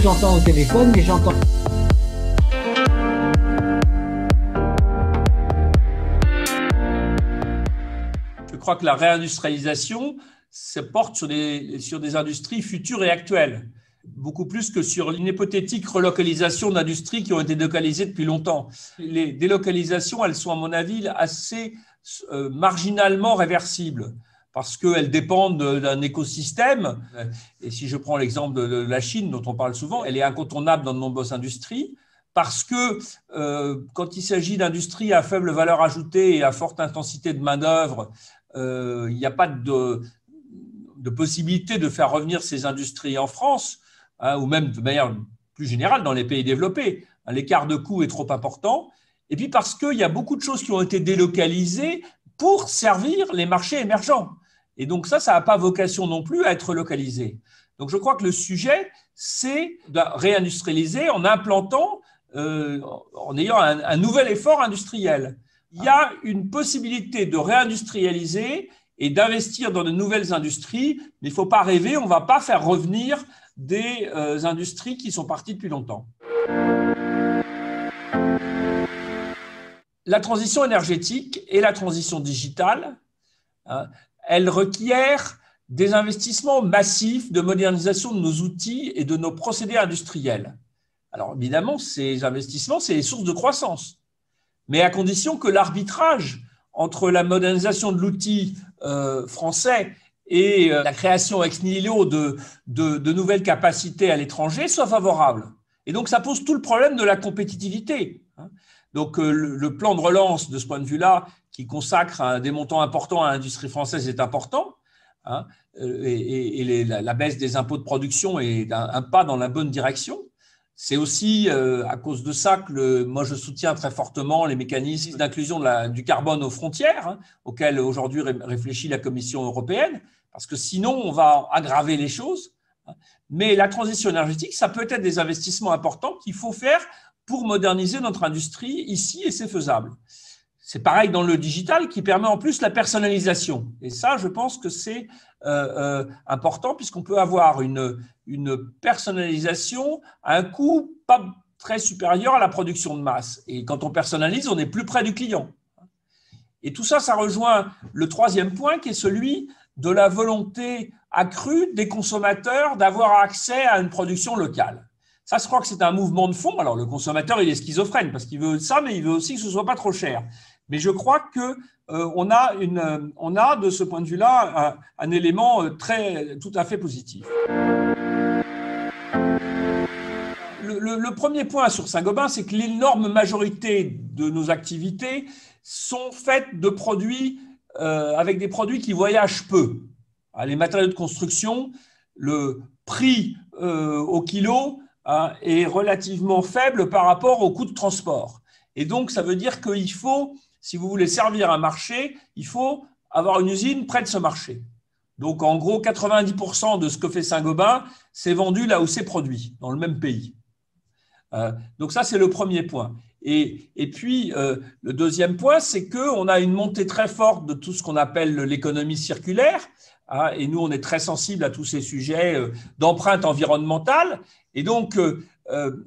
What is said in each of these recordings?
j'entends au téléphone, mais j'entends. Je crois que la réindustrialisation se porte sur des industries futures et actuelles, beaucoup plus que sur une hypothétique relocalisation d'industries qui ont été délocalisées depuis longtemps. Les délocalisations, elles sont à mon avis assez marginalement réversibles parce qu'elles dépendent d'un écosystème. Et si je prends l'exemple de la Chine, dont on parle souvent, elle est incontournable dans de nombreuses industries parce que quand il s'agit d'industries à faible valeur ajoutée et à forte intensité de main-d'œuvre, il n'y a pas de possibilité de faire revenir ces industries en France, ou même de manière plus générale dans les pays développés. L'écart de coût est trop important. Et puis parce qu'il y a beaucoup de choses qui ont été délocalisées pour servir les marchés émergents. Et donc ça n'a pas vocation non plus à être localisé. Donc je crois que le sujet, c'est de réindustrialiser en implantant, en ayant un nouvel effort industriel. Il y a une possibilité de réindustrialiser et d'investir dans de nouvelles industries, mais il ne faut pas rêver, on ne va pas faire revenir des industries qui sont parties depuis longtemps. La transition énergétique et la transition digitale, elles requièrent des investissements massifs de modernisation de nos outils et de nos procédés industriels. Alors évidemment, ces investissements, c'est les sources de croissance, mais à condition que l'arbitrage entre la modernisation de l'outil français et la création ex nihilo de nouvelles capacités à l'étranger soit favorable. Et donc, ça pose tout le problème de la compétitivité. Donc, le plan de relance, de ce point de vue-là, qui consacre des montants importants à l'industrie française est important. Et la baisse des impôts de production est un pas dans la bonne direction. C'est aussi à cause de ça que moi je soutiens très fortement les mécanismes d'inclusion du carbone aux frontières, auxquels aujourd'hui réfléchit la Commission européenne, parce que sinon on va aggraver les choses. Mais la transition énergétique, ça peut être des investissements importants qu'il faut faire pour moderniser notre industrie ici, et c'est faisable. C'est pareil dans le digital qui permet en plus la personnalisation. Et ça, je pense que c'est important puisqu'on peut avoir une personnalisation à un coût pas très supérieur à la production de masse. Et quand on personnalise, on est plus près du client. Et tout ça, ça rejoint le troisième point qui est celui de la volonté accrue des consommateurs d'avoir accès à une production locale. Ça, je crois que c'est un mouvement de fond. Alors, le consommateur, il est schizophrène parce qu'il veut ça, mais il veut aussi que ce ne soit pas trop cher. Mais je crois qu'on a de ce point de vue-là un élément tout à fait positif. Le premier point sur Saint-Gobain, c'est que l'énorme majorité de nos activités sont faites de produits avec des produits qui voyagent peu. Les matériaux de construction, le prix au kilo est relativement faible par rapport au coût de transport. Et donc, ça veut dire qu'il faut, si vous voulez servir un marché, il faut avoir une usine près de ce marché. Donc, en gros, 90% de ce que fait Saint-Gobain, c'est vendu là où c'est produit, dans le même pays. Donc, ça, c'est le premier point. Et puis, le deuxième point, c'est qu'on a une montée très forte de tout ce qu'on appelle l'économie circulaire. Et nous, on est très sensibles à tous ces sujets d'empreinte environnementale. Et donc,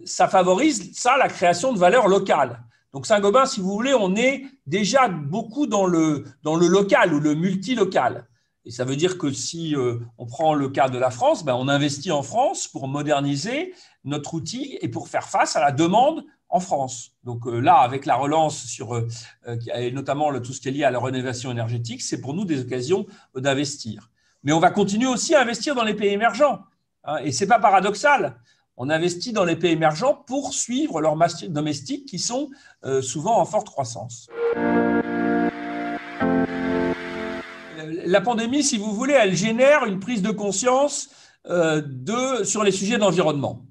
ça favorise la création de valeur locale. Donc, Saint-Gobain, si vous voulez, on est déjà beaucoup dans le local ou le multilocal. Et ça veut dire que si on prend le cas de la France, on investit en France pour moderniser notre outil et pour faire face à la demande en France. Donc là, avec la relance et notamment tout ce qui est lié à la rénovation énergétique, c'est pour nous des occasions d'investir. Mais on va continuer aussi à investir dans les pays émergents. Et ce n'est pas paradoxal. On investit dans les pays émergents pour suivre leurs marchés domestiques qui sont souvent en forte croissance. La pandémie, si vous voulez, elle génère une prise de conscience sur les sujets d'environnement.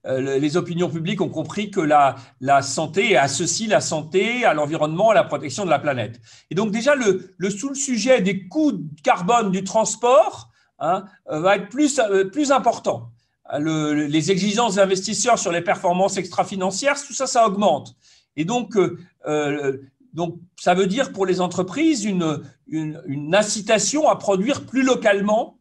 Les opinions publiques ont compris que la santé associe la santé à l'environnement, à la protection de la planète. Et donc déjà, le sous-sujet des coûts de carbone du transport va être plus important. Les exigences des investisseurs sur les performances extra-financières, tout ça, ça augmente. Et donc ça veut dire pour les entreprises une incitation à produire plus localement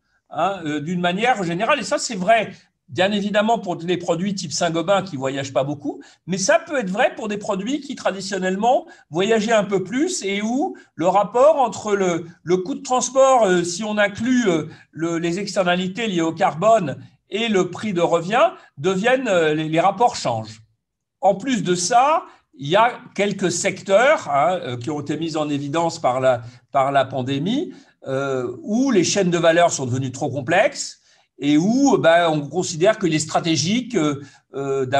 d'une manière générale. Et ça, c'est vrai Bien évidemment pour les produits type Saint-Gobain qui ne voyagent pas beaucoup, mais ça peut être vrai pour des produits qui traditionnellement voyageaient un peu plus et où le rapport entre le coût de transport, si on inclut les externalités liées au carbone et le prix de revient, les rapports changent. En plus de ça, il y a quelques secteurs qui ont été mis en évidence par la pandémie où les chaînes de valeur sont devenues trop complexes et où on considère qu'il est stratégique d'être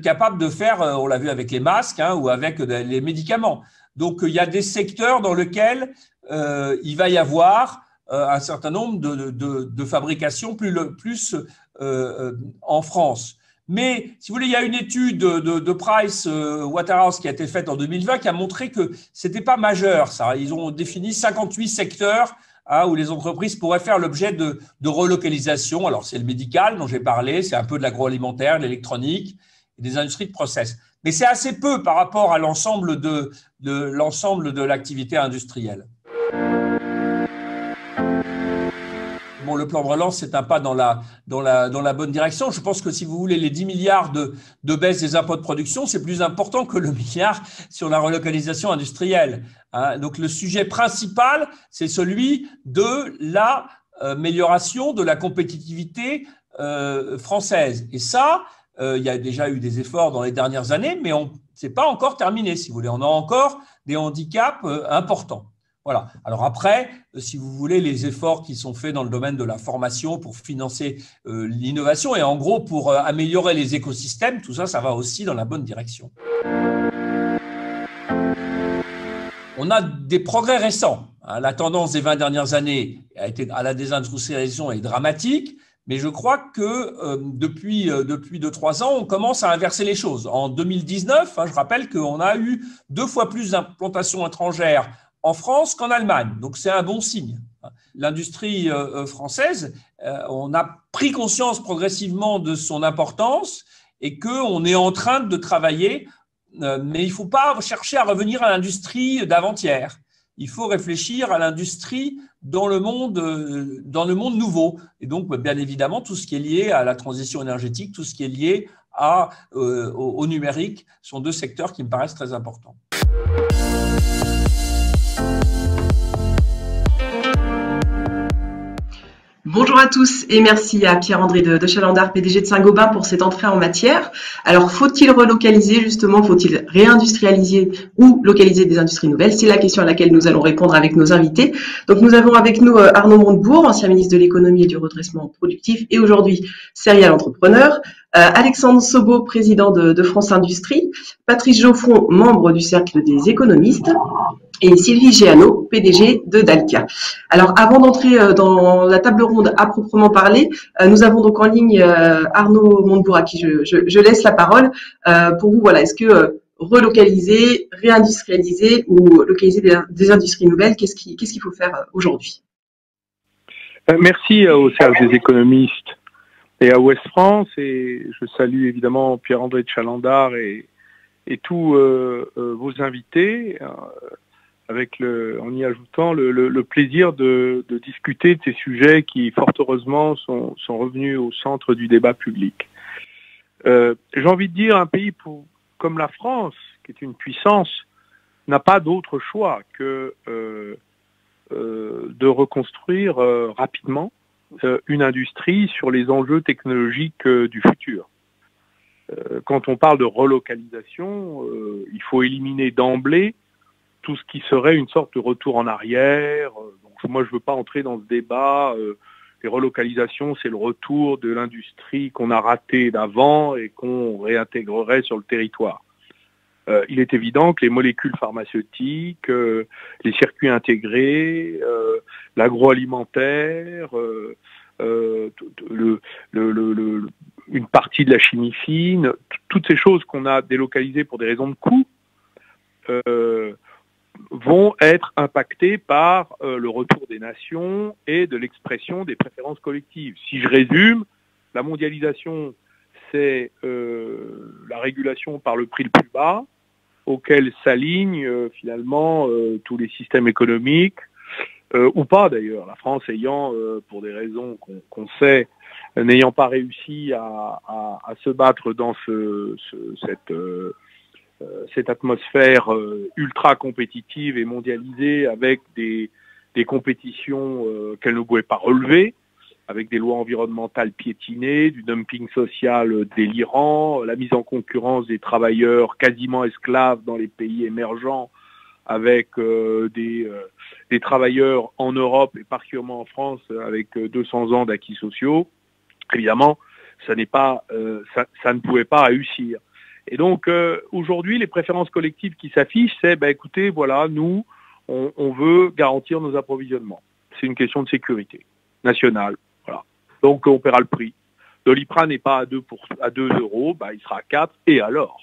capable de faire, on l'a vu avec les masques ou avec les médicaments. Donc, il y a des secteurs dans lesquels il va y avoir un certain nombre de fabrications plus en France. Mais, si vous voulez, il y a une étude de Price Waterhouse qui a été faite en 2020 qui a montré que ce n'était pas majeur, ça. Ils ont défini 58 secteurs où les entreprises pourraient faire l'objet de relocalisation. Alors, c'est le médical dont j'ai parlé, c'est un peu de l'agroalimentaire, de l'électronique, et des industries de process. Mais c'est assez peu par rapport à l'ensemble de l'activité industrielle. Bon, le plan de relance, c'est un pas dans la bonne direction. Je pense que si vous voulez les 10 milliards de baisse des impôts de production, c'est plus important que le milliard sur la relocalisation industrielle. Donc, le sujet principal, c'est celui de l'amélioration de la compétitivité française. Et ça, il y a déjà eu des efforts dans les dernières années, mais c'est pas encore terminé, si vous voulez. On a encore des handicaps importants. Voilà. Alors après, si vous voulez, les efforts qui sont faits dans le domaine de la formation pour financer l'innovation et en gros pour améliorer les écosystèmes, tout ça, ça va aussi dans la bonne direction. On a des progrès récents. La tendance des 20 dernières années à la désindustrialisation est dramatique, mais je crois que depuis 2-3 ans, on commence à inverser les choses. En 2019, je rappelle qu'on a eu 2 fois plus d'implantations étrangères en France qu'en Allemagne. Donc, c'est un bon signe. L'industrie française, on a pris conscience progressivement de son importance et qu'on est en train de travailler, mais il ne faut pas chercher à revenir à l'industrie d'avant-hier. Il faut réfléchir à l'industrie dans le monde nouveau. Et donc, bien évidemment, tout ce qui est lié à la transition énergétique, tout ce qui est lié au numérique sont 2 secteurs qui me paraissent très importants. Bonjour à tous et merci à Pierre-André de Chalandard, PDG de Saint-Gobain pour cette entrée en matière. Alors, faut-il relocaliser justement, faut-il réindustrialiser ou localiser des industries nouvelles? C'est la question à laquelle nous allons répondre avec nos invités. Donc, nous avons avec nous Arnaud Montebourg, ancien ministre de l'économie et du redressement productif et aujourd'hui serial entrepreneur. Alexandre Sobo, président de France Industrie. Patrice Geoffron, membre du Cercle des économistes. Et Sylvie Géano, PDG de Dalkia. Alors, avant d'entrer dans la table ronde à proprement parler, nous avons donc en ligne Arnaud Montebourg à qui je laisse la parole. Pour vous, voilà, est-ce que relocaliser, réindustrialiser ou localiser des industries nouvelles, qu'est-ce qu'il faut faire aujourd'hui? Merci au Cercle des économistes et à Ouest France, et je salue évidemment Pierre-André de Chalandard et tous vos invités, en y ajoutant le plaisir de discuter de ces sujets qui, fort heureusement, sont revenus au centre du débat public. J'ai envie de dire, un pays comme la France, qui est une puissance, n'a pas d'autre choix que de reconstruire rapidement une industrie sur les enjeux technologiques du futur. Quand on parle de relocalisation, il faut éliminer d'emblée tout ce qui serait une sorte de retour en arrière. Donc, moi, je ne veux pas entrer dans ce débat. Les relocalisations, c'est le retour de l'industrie qu'on a ratée d'avant et qu'on réintégrerait sur le territoire. Il est évident que les molécules pharmaceutiques, les circuits intégrés, l'agroalimentaire, une partie de la chimie fine, toutes ces choses qu'on a délocalisées pour des raisons de coût, vont être impactés par le retour des nations et de l'expression des préférences collectives. Si je résume, la mondialisation, c'est la régulation par le prix le plus bas, auquel s'alignent finalement tous les systèmes économiques, ou pas d'ailleurs. La France ayant, pour des raisons qu'on sait, n'ayant pas réussi à se battre dans cette atmosphère ultra compétitive et mondialisée, avec des compétitions qu'elle ne pouvait pas relever, avec des lois environnementales piétinées, du dumping social délirant, la mise en concurrence des travailleurs quasiment esclaves dans les pays émergents, avec des travailleurs en Europe et particulièrement en France avec 200 ans d'acquis sociaux. Évidemment, ça ne pouvait pas réussir. Et donc aujourd'hui, les préférences collectives qui s'affichent, c'est écoutez, voilà, nous, on veut garantir nos approvisionnements. C'est une question de sécurité nationale. Voilà. Donc on paiera le prix. Doliprane n'est pas à 2 euros, il sera à 4, et alors?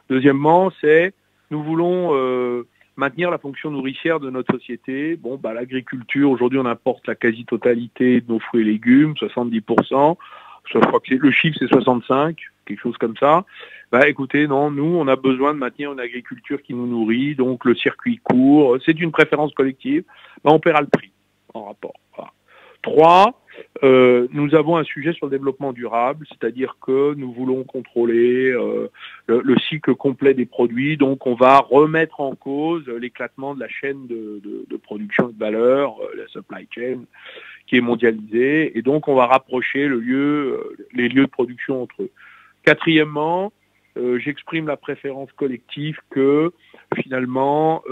Deuxièmement, c'est nous voulons maintenir la fonction nourricière de notre société. L'agriculture, aujourd'hui, on importe la quasi-totalité de nos fruits et légumes, 70%. Je crois que le chiffre, c'est 65, quelque chose comme ça. Écoutez, non, nous, on a besoin de maintenir une agriculture qui nous nourrit, donc le circuit court, c'est une préférence collective. On paiera le prix en rapport. Voilà. 3, nous avons un sujet sur le développement durable, c'est-à-dire que nous voulons contrôler le cycle complet des produits, donc on va remettre en cause l'éclatement de la chaîne de production et de valeur, la supply chain, qui est mondialisée, et donc on va rapprocher les lieux de production entre eux. Quatrièmement, j'exprime la préférence collective que finalement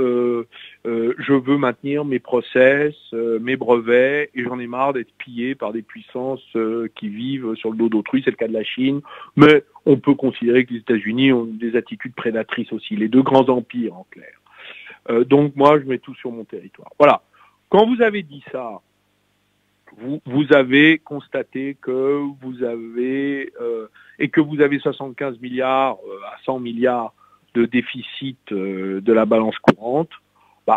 je veux maintenir mes process, mes brevets, et j'en ai marre d'être pillé par des puissances qui vivent sur le dos d'autrui. C'est le cas de la Chine, mais on peut considérer que les États-Unis ont des attitudes prédatrices aussi, les deux grands empires en clair. Donc moi je mets tout sur mon territoire. Voilà. Quand vous avez dit ça, vous avez constaté que vous avez 75 milliards à 100 milliards de déficit de la balance courante.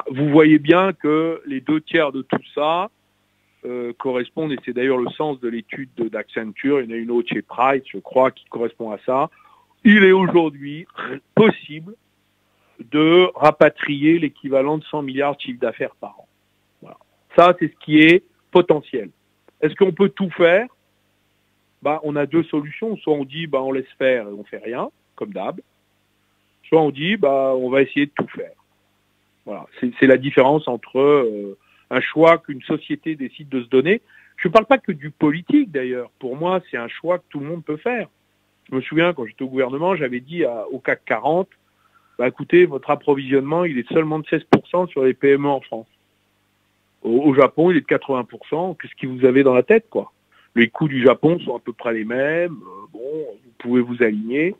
Vous voyez bien que les 2/3 de tout ça correspondent, et c'est d'ailleurs le sens de l'étude d'Accenture, il y en a une autre chez Price, je crois, qui correspond à ça. Il est aujourd'hui possible de rapatrier l'équivalent de 100 milliards de chiffre d'affaires par an. Voilà. Ça, c'est ce qui est potentiel. Est-ce qu'on peut tout faire? On a deux solutions. Soit on dit on laisse faire et on fait rien, comme d'hab. Soit on dit on va essayer de tout faire. Voilà. C'est la différence entre un choix qu'une société décide de se donner. Je ne parle pas que du politique d'ailleurs. Pour moi, c'est un choix que tout le monde peut faire. Je me souviens, quand j'étais au gouvernement, j'avais dit au CAC 40, écoutez, votre approvisionnement, il est seulement de 16% sur les PME en France. Au Japon, il est de 80%. Qu'est-ce que vous avez dans la tête, quoi? Les coûts du Japon sont à peu près les mêmes. Vous pouvez vous aligner.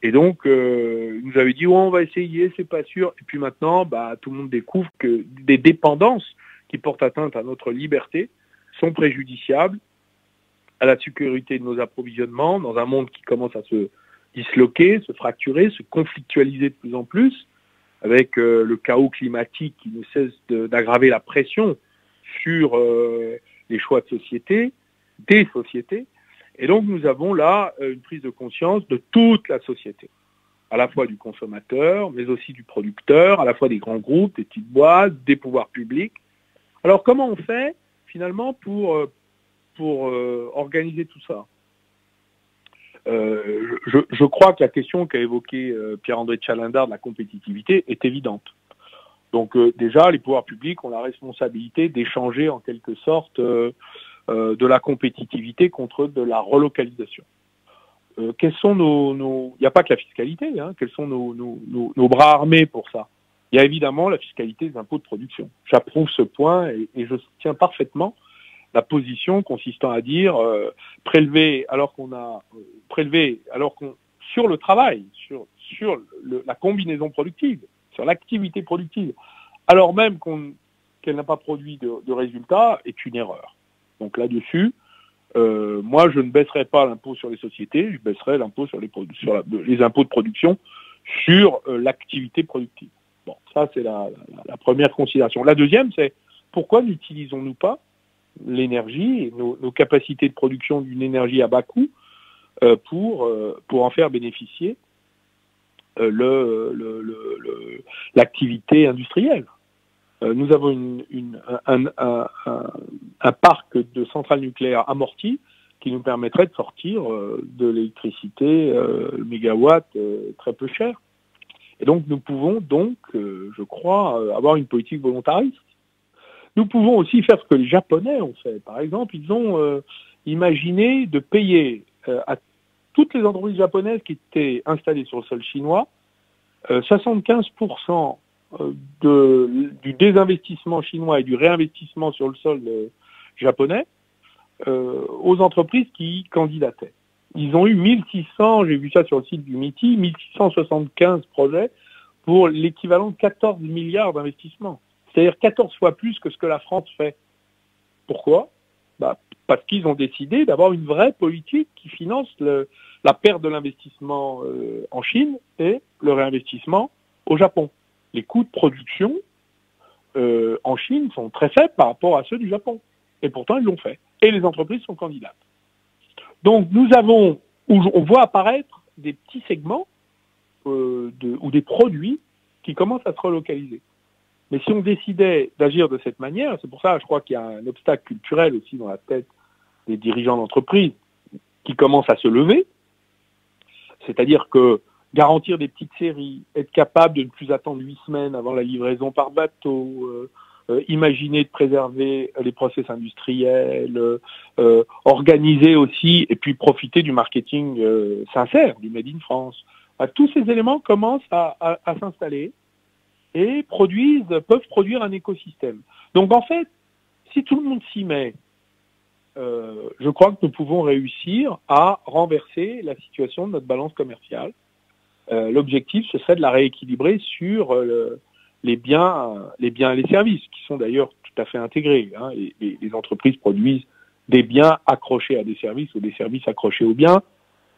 Et donc, ils nous avaient dit, on va essayer, c'est pas sûr. Et puis maintenant, tout le monde découvre que des dépendances qui portent atteinte à notre liberté sont préjudiciables à la sécurité de nos approvisionnements dans un monde qui commence à se disloquer, se fracturer, se conflictualiser de plus en plus, avec le chaos climatique qui ne cesse d'aggraver la pression sur les choix de société, des sociétés. Et donc nous avons là une prise de conscience de toute la société, à la fois du consommateur, mais aussi du producteur, à la fois des grands groupes, des petites boîtes, des pouvoirs publics. Alors comment on fait finalement pour organiser tout ça? Je crois que la question qu'a évoquée Pierre-André Tjalindar de la compétitivité est évidente. Donc déjà, les pouvoirs publics ont la responsabilité d'échanger en quelque sorte de la compétitivité contre de la relocalisation. Quels sont il n'y a pas que la fiscalité, quels sont nos bras armés pour ça? Il y a évidemment la fiscalité des impôts de production. J'approuve ce point et je soutiens parfaitement la position consistant à dire prélever alors qu'on sur le travail, sur la combinaison productive, sur l'activité productive, alors même qu'elle n'a pas produit de résultats, est une erreur. Donc là-dessus, moi je ne baisserai pas l'impôt sur les sociétés, je baisserai l'impôt sur les impôts de production sur l'activité productive. Bon, ça c'est la première considération. La deuxième, c'est pourquoi n'utilisons-nous pas l'énergie et nos capacités de production d'une énergie à bas coût pour en faire bénéficier l'activité industrielle. Nous avons un parc de centrales nucléaires amorties qui nous permettrait de sortir de l'électricité mégawatt très peu cher. Et donc nous pouvons donc, je crois, avoir une politique volontariste. Nous pouvons aussi faire ce que les Japonais ont fait. Par exemple, ils ont imaginé de payer à toutes les entreprises japonaises qui étaient installées sur le sol chinois 75% du désinvestissement chinois et du réinvestissement sur le sol japonais aux entreprises qui candidataient. Ils ont eu 1600, j'ai vu ça sur le site du MITI, 1675 projets pour l'équivalent de 14 milliards d'investissements. C'est-à-dire 14 fois plus que ce que la France fait. Pourquoi ? Parce qu'ils ont décidé d'avoir une vraie politique qui finance la perte de l'investissement en Chine et le réinvestissement au Japon. Les coûts de production en Chine sont très faibles par rapport à ceux du Japon. Et pourtant, ils l'ont fait. Et les entreprises sont candidates. Donc, on voit apparaître des petits segments ou des produits qui commencent à se relocaliser. Mais si on décidait d'agir de cette manière, c'est pour ça, je crois qu'il y a un obstacle culturel aussi dans la tête des dirigeants d'entreprise qui commence à se lever. C'est-à-dire que garantir des petites séries, être capable de ne plus attendre 8 semaines avant la livraison par bateau, imaginer de préserver les process industriels, organiser aussi et puis profiter du marketing sincère, du Made in France. Tous ces éléments commencent à s'installer et peuvent produire un écosystème. Donc en fait, si tout le monde s'y met, je crois que nous pouvons réussir à renverser la situation de notre balance commerciale. L'objectif, ce serait de la rééquilibrer sur les biens et les services, qui sont d'ailleurs tout à fait intégrés. Hein. Les entreprises produisent des biens accrochés à des services ou des services accrochés aux biens,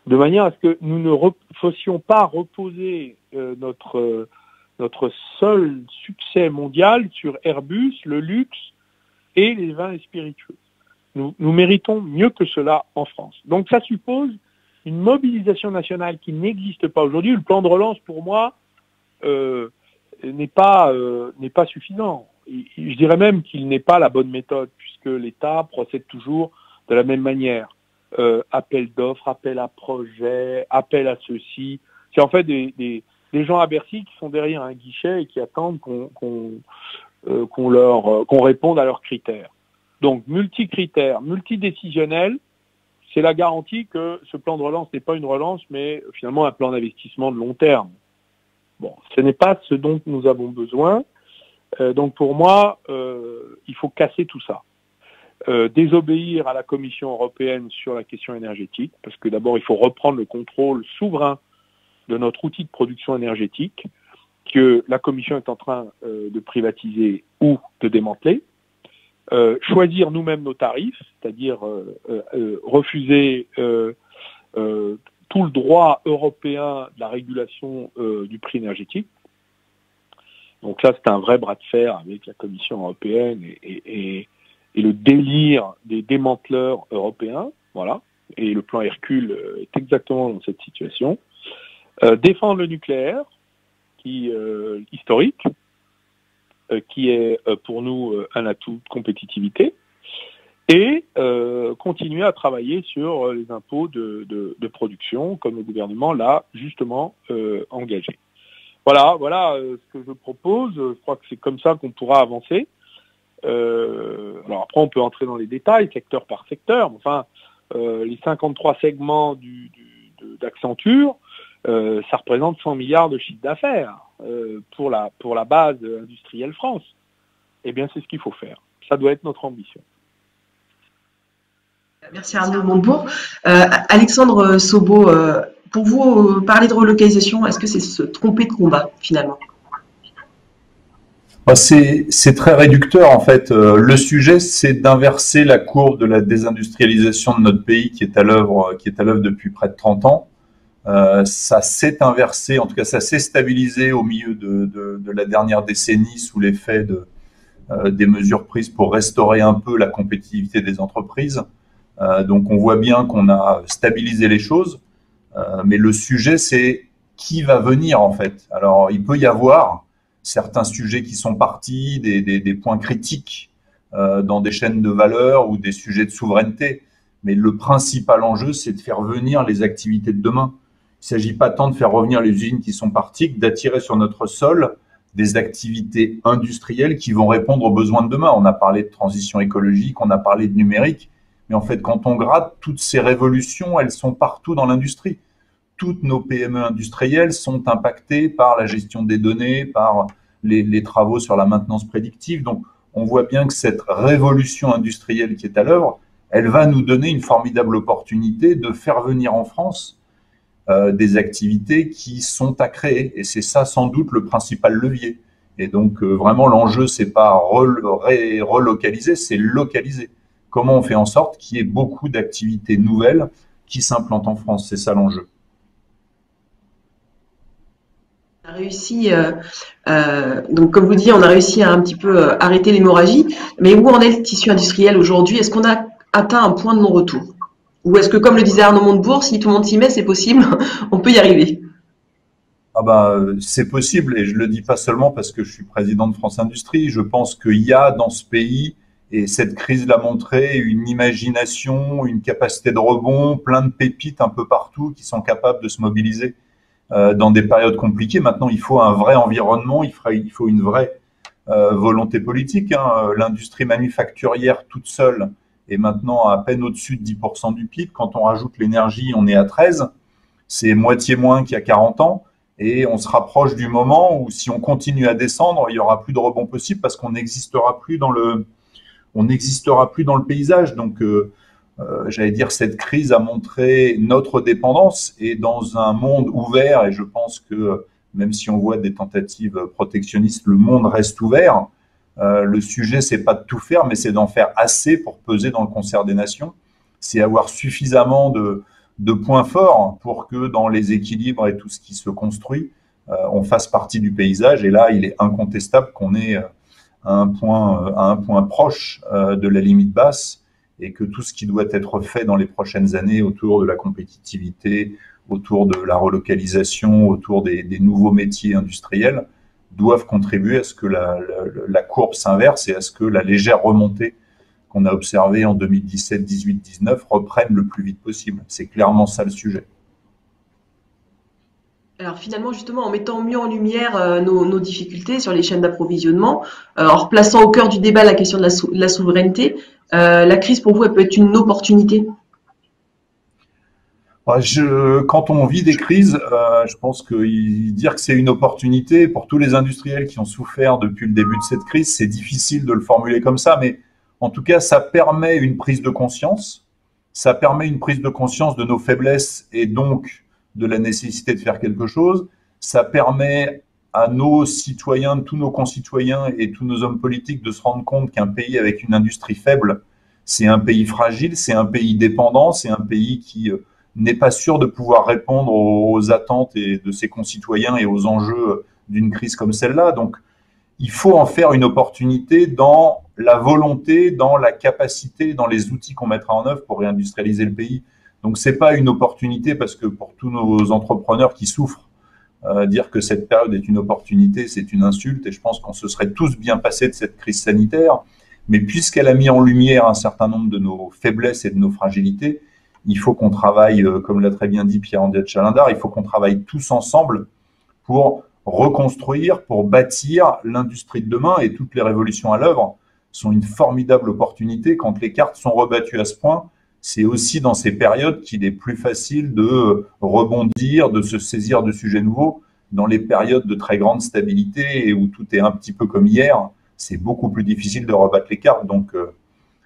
de manière à ce que nous ne fassions pas reposer notre seul succès mondial sur Airbus, le luxe et les vins et spiritueux. Nous méritons mieux que cela en France. Donc ça suppose une mobilisation nationale qui n'existe pas aujourd'hui. Le plan de relance, pour moi, n'est pas suffisant. Je dirais même qu'il n'est pas la bonne méthode, puisque l'État procède toujours de la même manière. Appel d'offres, appel à projet, appel à ceci. C'est en fait des gens à Bercy qui sont derrière un guichet et qui attendent qu'on réponde à leurs critères. Donc, multi-critères, multidécisionnel, c'est la garantie que ce plan de relance n'est pas une relance, mais finalement un plan d'investissement de long terme. Bon, ce n'est pas ce dont nous avons besoin. Donc, pour moi, il faut casser tout ça. Désobéir à la Commission européenne sur la question énergétique, parce que d'abord, il faut reprendre le contrôle souverain de notre outil de production énergétique, que la Commission est en train de privatiser ou de démanteler. Choisir nous-mêmes nos tarifs, c'est-à-dire refuser tout le droit européen de la régulation du prix énergétique. Donc là, c'est un vrai bras de fer avec la Commission européenne et le délire des démanteleurs européens, voilà. Et le plan Hercule est exactement dans cette situation. Défendre le nucléaire, historique, qui est pour nous un atout de compétitivité, et continuer à travailler sur les impôts de production, comme le gouvernement l'a justement engagé. Voilà ce que je propose. Je crois que c'est comme ça qu'on pourra avancer. Alors après, on peut entrer dans les détails, secteur par secteur. Enfin, les 53 segments d'Accenture, ça représente 100 milliards de chiffre d'affaires pour la base industrielle France. Eh bien, c'est ce qu'il faut faire. Ça doit être notre ambition. Merci Arnaud Montebourg. Alexandre Sobo, pour vous, parler de relocalisation, est-ce que c'est se tromper de combat, finalement ? C'est très réducteur, en fait. Le sujet, c'est d'inverser la courbe de la désindustrialisation de notre pays qui est à l'œuvre depuis près de 30 ans. Ça s'est inversé, en tout cas ça s'est stabilisé au milieu de la dernière décennie sous l'effet des mesures prises pour restaurer un peu la compétitivité des entreprises. Donc on voit bien qu'on a stabilisé les choses, mais le sujet c'est qui va venir en fait. Alors il peut y avoir certains sujets qui sont partis, des points critiques dans des chaînes de valeur ou des sujets de souveraineté. Mais le principal enjeu, c'est de faire venir les activités de demain. Il ne s'agit pas tant de faire revenir les usines qui sont parties que d'attirer sur notre sol des activités industrielles qui vont répondre aux besoins de demain. On a parlé de transition écologique, on a parlé de numérique, mais en fait, quand on gratte, toutes ces révolutions, elles sont partout dans l'industrie. Toutes nos PME industrielles sont impactées par la gestion des données, par les travaux sur la maintenance prédictive. Donc, on voit bien que cette révolution industrielle qui est à l'œuvre, elle va nous donner une formidable opportunité de faire venir en France des activités qui sont à créer. Et c'est ça, sans doute, le principal levier. Et donc, vraiment, l'enjeu, c'est pas relocaliser, c'est localiser. Comment on fait en sorte qu'il y ait beaucoup d'activités nouvelles qui s'implantent en France? C'est ça l'enjeu. On a réussi, donc comme vous dites, on a réussi à un petit peu arrêter l'hémorragie. Mais où en est le tissu industriel aujourd'hui? Est-ce qu'on a atteint un point de non-retour? Ou est-ce que, comme le disait Arnaud Montebourg, si tout le monde s'y met, c'est possible, on peut y arriver? Ah ben, c'est possible, et je le dis pas seulement parce que je suis président de France Industrie. Je pense qu'il y a dans ce pays, et cette crise l'a montré, une imagination, une capacité de rebond, plein de pépites un peu partout qui sont capables de se mobiliser dans des périodes compliquées. Maintenant, il faut un vrai environnement, il faut une vraie volonté politique. L'industrie manufacturière toute seule est maintenant à peine au-dessus de 10% du PIB. Quand on rajoute l'énergie, on est à 13%. C'est moitié moins qu'il y a 40 ans. Et on se rapproche du moment où, si on continue à descendre, il n'y aura plus de rebond possible parce qu'on n'existera plus dans le paysage. Donc, j'allais dire, cette crise a montré notre dépendance, et dans un monde ouvert, et je pense que même si on voit des tentatives protectionnistes, le monde reste ouvert. Le sujet, c'est pas de tout faire, mais c'est d'en faire assez pour peser dans le concert des nations. C'est avoir suffisamment de points forts pour que dans les équilibres et tout ce qui se construit, on fasse partie du paysage. Et là, il est incontestable qu'on est à un point proche de la limite basse, et que tout ce qui doit être fait dans les prochaines années autour de la compétitivité, autour de la relocalisation, autour des nouveaux métiers industriels, doivent contribuer à ce que la courbe s'inverse et à ce que la légère remontée qu'on a observée en 2017, 18, 19 reprenne le plus vite possible. C'est clairement ça le sujet. Alors finalement, justement, en mettant mieux en lumière nos difficultés sur les chaînes d'approvisionnement, en replaçant au cœur du débat la question de la souveraineté, la crise pour vous, elle peut être une opportunité? Quand on vit des crises, je pense que dire que c'est une opportunité pour tous les industriels qui ont souffert depuis le début de cette crise, c'est difficile de le formuler comme ça, mais en tout cas, ça permet une prise de conscience. Ça permet une prise de conscience de nos faiblesses et donc de la nécessité de faire quelque chose. Ça permet à nos citoyens, tous nos concitoyens et tous nos hommes politiques de se rendre compte qu'un pays avec une industrie faible, c'est un pays fragile, c'est un pays dépendant, c'est un pays qui n'est pas sûr de pouvoir répondre aux attentes de ses concitoyens et aux enjeux d'une crise comme celle-là. Donc, il faut en faire une opportunité dans la volonté, dans la capacité, dans les outils qu'on mettra en œuvre pour réindustrialiser le pays. Donc, c'est pas une opportunité parce que pour tous nos entrepreneurs qui souffrent, dire que cette période est une opportunité, c'est une insulte, et je pense qu'on se serait tous bien passés de cette crise sanitaire. Mais puisqu'elle a mis en lumière un certain nombre de nos faiblesses et de nos fragilités, il faut qu'on travaille, comme l'a très bien dit Pierre-André de Chalendar, il faut qu'on travaille tous ensemble pour reconstruire, pour bâtir l'industrie de demain. Et toutes les révolutions à l'œuvre sont une formidable opportunité. Quand les cartes sont rebattues à ce point, c'est aussi dans ces périodes qu'il est plus facile de rebondir, de se saisir de sujets nouveaux. Dans les périodes de très grande stabilité et où tout est un petit peu comme hier, c'est beaucoup plus difficile de rebattre les cartes. Donc,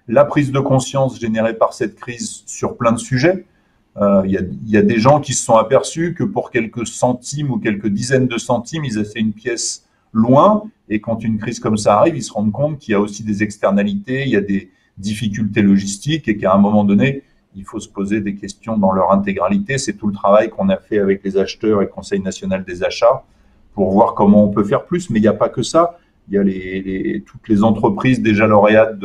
la prise de conscience générée par cette crise sur plein de sujets, il y a des gens qui se sont aperçus que pour quelques centimes ou quelques dizaines de centimes, ils achetaient une pièce loin, et quand une crise comme ça arrive, ils se rendent compte qu'il y a aussi des externalités, il y a des difficultés logistiques, et qu'à un moment donné, il faut se poser des questions dans leur intégralité. C'est tout le travail qu'on a fait avec les acheteurs et le Conseil national des achats pour voir comment on peut faire plus. Mais il n'y a pas que ça. Il y a toutes les entreprises déjà lauréates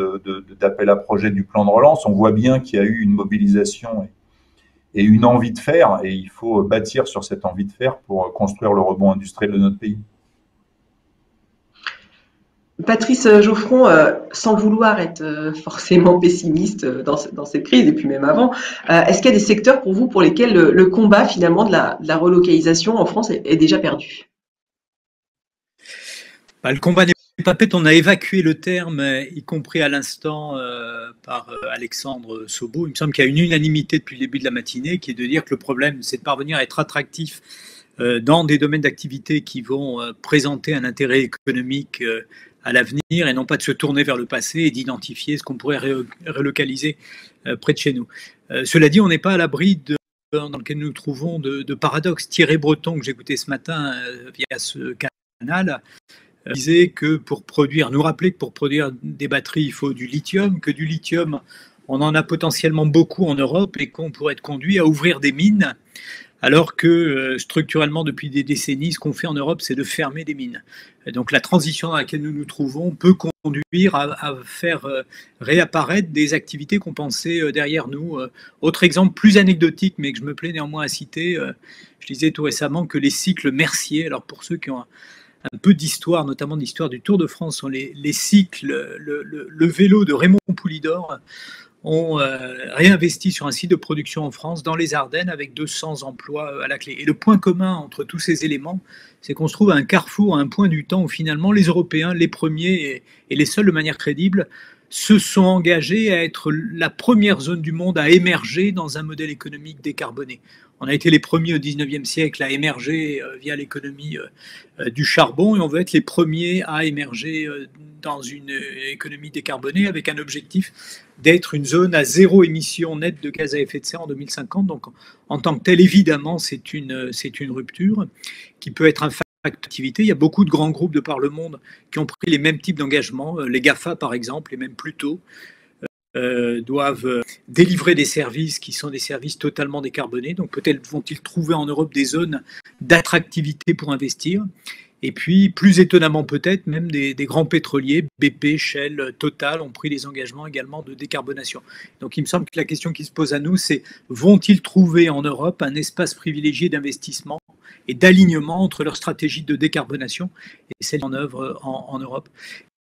d'appel à projet du plan de relance. On voit bien qu'il y a eu une mobilisation et une envie de faire, et il faut bâtir sur cette envie de faire pour construire le rebond industriel de notre pays. Patrice Geoffron, sans vouloir être forcément pessimiste dans cette crise et puis même avant, est-ce qu'il y a des secteurs pour vous pour lesquels le combat finalement de la relocalisation en France est déjà perdu? Le combat n'est pas fait, on a évacué le terme, y compris à l'instant par Alexandre Sobo. Il me semble qu'il y a une unanimité depuis le début de la matinée qui est de dire que le problème, c'est de parvenir à être attractif dans des domaines d'activité qui vont présenter un intérêt économique à l'avenir et non pas de se tourner vers le passé et d'identifier ce qu'on pourrait relocaliser près de chez nous. Cela dit, on n'est pas à l'abri dans lequel nous nous trouvons de paradoxes. Thierry Breton, que j'ai écouté ce matin via ce canal, disait que nous rappelait que pour produire des batteries, il faut du lithium, que du lithium, on en a potentiellement beaucoup en Europe et qu'on pourrait être conduit à ouvrir des mines, alors que structurellement, depuis des décennies, ce qu'on fait en Europe, c'est de fermer des mines. Et donc la transition dans laquelle nous nous trouvons peut conduire à faire réapparaître des activités qu'on pensait derrière nous. Autre exemple plus anecdotique, mais que je me plais néanmoins à citer, je disais tout récemment que les cycles Mercier, alors pour ceux qui ont un peu d'histoire, notamment d'histoire du Tour de France, sont les cycles, le vélo de Raymond Poulidor, ont réinvesti sur un site de production en France, dans les Ardennes, avec 200 emplois à la clé. Et le point commun entre tous ces éléments, c'est qu'on se trouve à un carrefour, à un point du temps où finalement les Européens, les premiers et les seuls de manière crédible, se sont engagés à être la première zone du monde à émerger dans un modèle économique décarboné. On a été les premiers au 19e siècle à émerger via l'économie du charbon et on veut être les premiers à émerger dans une économie décarbonée avec un objectif d'être une zone à zéro émission nette de gaz à effet de serre en 2050. Donc en tant que tel, évidemment, c'est une rupture qui peut être un facteur d'activité. Il y a beaucoup de grands groupes de par le monde qui ont pris les mêmes types d'engagements. Les GAFA, par exemple, et même plus tôt, doivent délivrer des services qui sont des services totalement décarbonés. Donc peut-être vont-ils trouver en Europe des zones d'attractivité pour investir. Et puis, plus étonnamment peut-être, même des grands pétroliers, BP, Shell, Total, ont pris des engagements également de décarbonation. Donc il me semble que la question qui se pose à nous, c'est vont-ils trouver en Europe un espace privilégié d'investissement et d'alignement entre leur stratégie de décarbonation et celle en œuvre en Europe.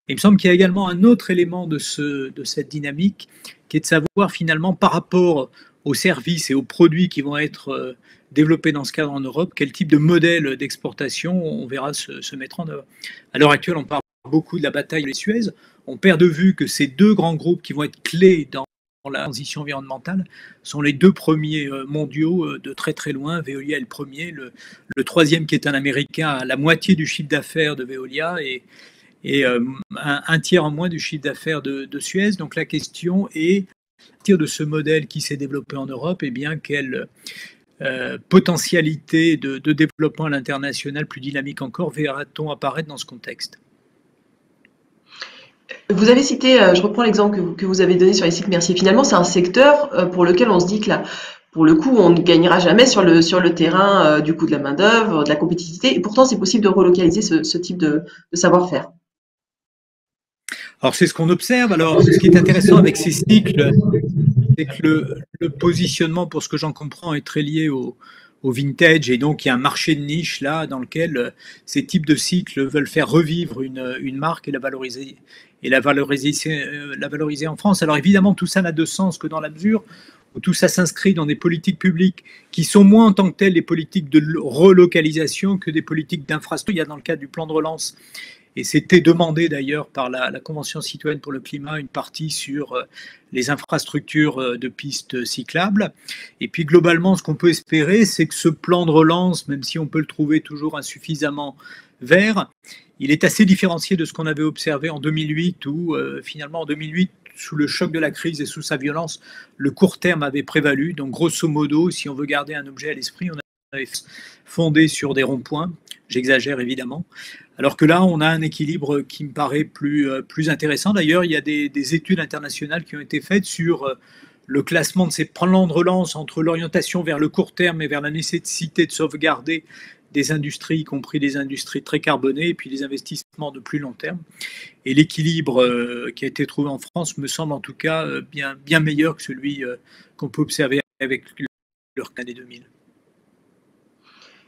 Et il me semble qu'il y a également un autre élément de cette dynamique qui est de savoir finalement par rapport aux services et aux produits qui vont être développés dans ce cadre en Europe, quel type de modèle d'exportation on verra se mettre en œuvre. À l'heure actuelle, on parle beaucoup de la bataille des Suez. On perd de vue que ces deux grands groupes qui vont être clés dans la transition environnementale sont les deux premiers mondiaux de très très loin. Veolia est le premier, le troisième qui est un Américain a la moitié du chiffre d'affaires de Veolia et un tiers en moins du chiffre d'affaires de Suez. Donc la question est, à partir de ce modèle qui s'est développé en Europe, eh bien quelle potentialité de développement à l'international plus dynamique encore verra-t-on apparaître dans ce contexte? Vous avez cité, je reprends l'exemple que vous avez donné sur les cycles Mercier. Finalement, c'est un secteur pour lequel on se dit que là, pour le coup, on ne gagnera jamais sur le terrain du coût de la main-d'œuvre, de la compétitivité. Et pourtant, c'est possible de relocaliser ce type de savoir-faire. Alors, c'est ce qu'on observe. Alors, ce qui est intéressant avec ces cycles, c'est que le positionnement, pour ce que j'en comprends, est très lié au vintage, et donc il y a un marché de niche là dans lequel ces types de cycles veulent faire revivre une marque et la valoriser en France. Alors évidemment, tout ça n'a de sens que dans la mesure où tout ça s'inscrit dans des politiques publiques qui sont moins en tant que telles des politiques de relocalisation que des politiques d'infrastructure. Il y a dans le cadre du plan de relance, et c'était demandé d'ailleurs par la Convention citoyenne pour le climat, une partie sur les infrastructures de pistes cyclables. Et puis globalement, ce qu'on peut espérer, c'est que ce plan de relance, même si on peut le trouver toujours insuffisamment vert, il est assez différencié de ce qu'on avait observé en 2008, où finalement en 2008, sous le choc de la crise et sous sa violence, le court terme avait prévalu. Donc grosso modo, si on veut garder un objet à l'esprit, on avait fondé sur des ronds-points, j'exagère évidemment, alors que là, on a un équilibre qui me paraît plus intéressant. D'ailleurs, il y a des études internationales qui ont été faites sur le classement de ces plans de relance entre l'orientation vers le court terme et vers la nécessité de sauvegarder des industries, y compris des industries très carbonées, et puis des investissements de plus long terme. Et l'équilibre qui a été trouvé en France me semble en tout cas bien meilleur que celui qu'on peut observer avec le requin des 2000.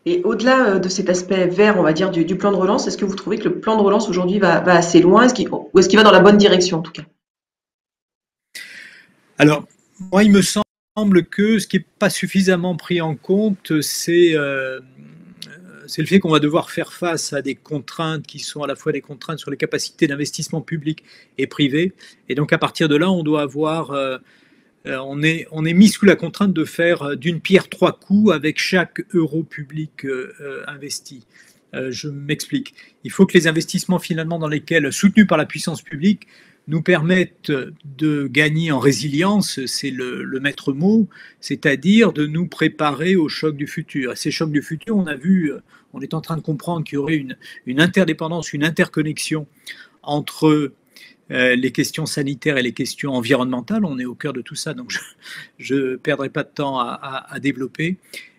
Et au-delà de cet aspect vert, on va dire, du plan de relance, est-ce que vous trouvez que le plan de relance aujourd'hui va assez loin, ou est-ce qu'il va dans la bonne direction en tout cas? Alors, moi, il me semble que ce qui n'est pas suffisamment pris en compte, c'est le fait qu'on va devoir faire face à des contraintes qui sont à la fois des contraintes sur les capacités d'investissement public et privé. Et donc, à partir de là, on doit avoir on est mis sous la contrainte de faire d'une pierre trois coups avec chaque euro public investi. Je m'explique. Il faut que les investissements finalement dans lesquels, soutenus par la puissance publique, nous permettent de gagner en résilience, c'est le maître mot, c'est-à-dire de nous préparer aux chocs du futur. Et ces chocs du futur, on a vu, on est en train de comprendre qu'il y aurait une interdépendance, une interconnexion entre les questions sanitaires et les questions environnementales. On est au cœur de tout ça, donc je ne perdrai pas de temps à développer.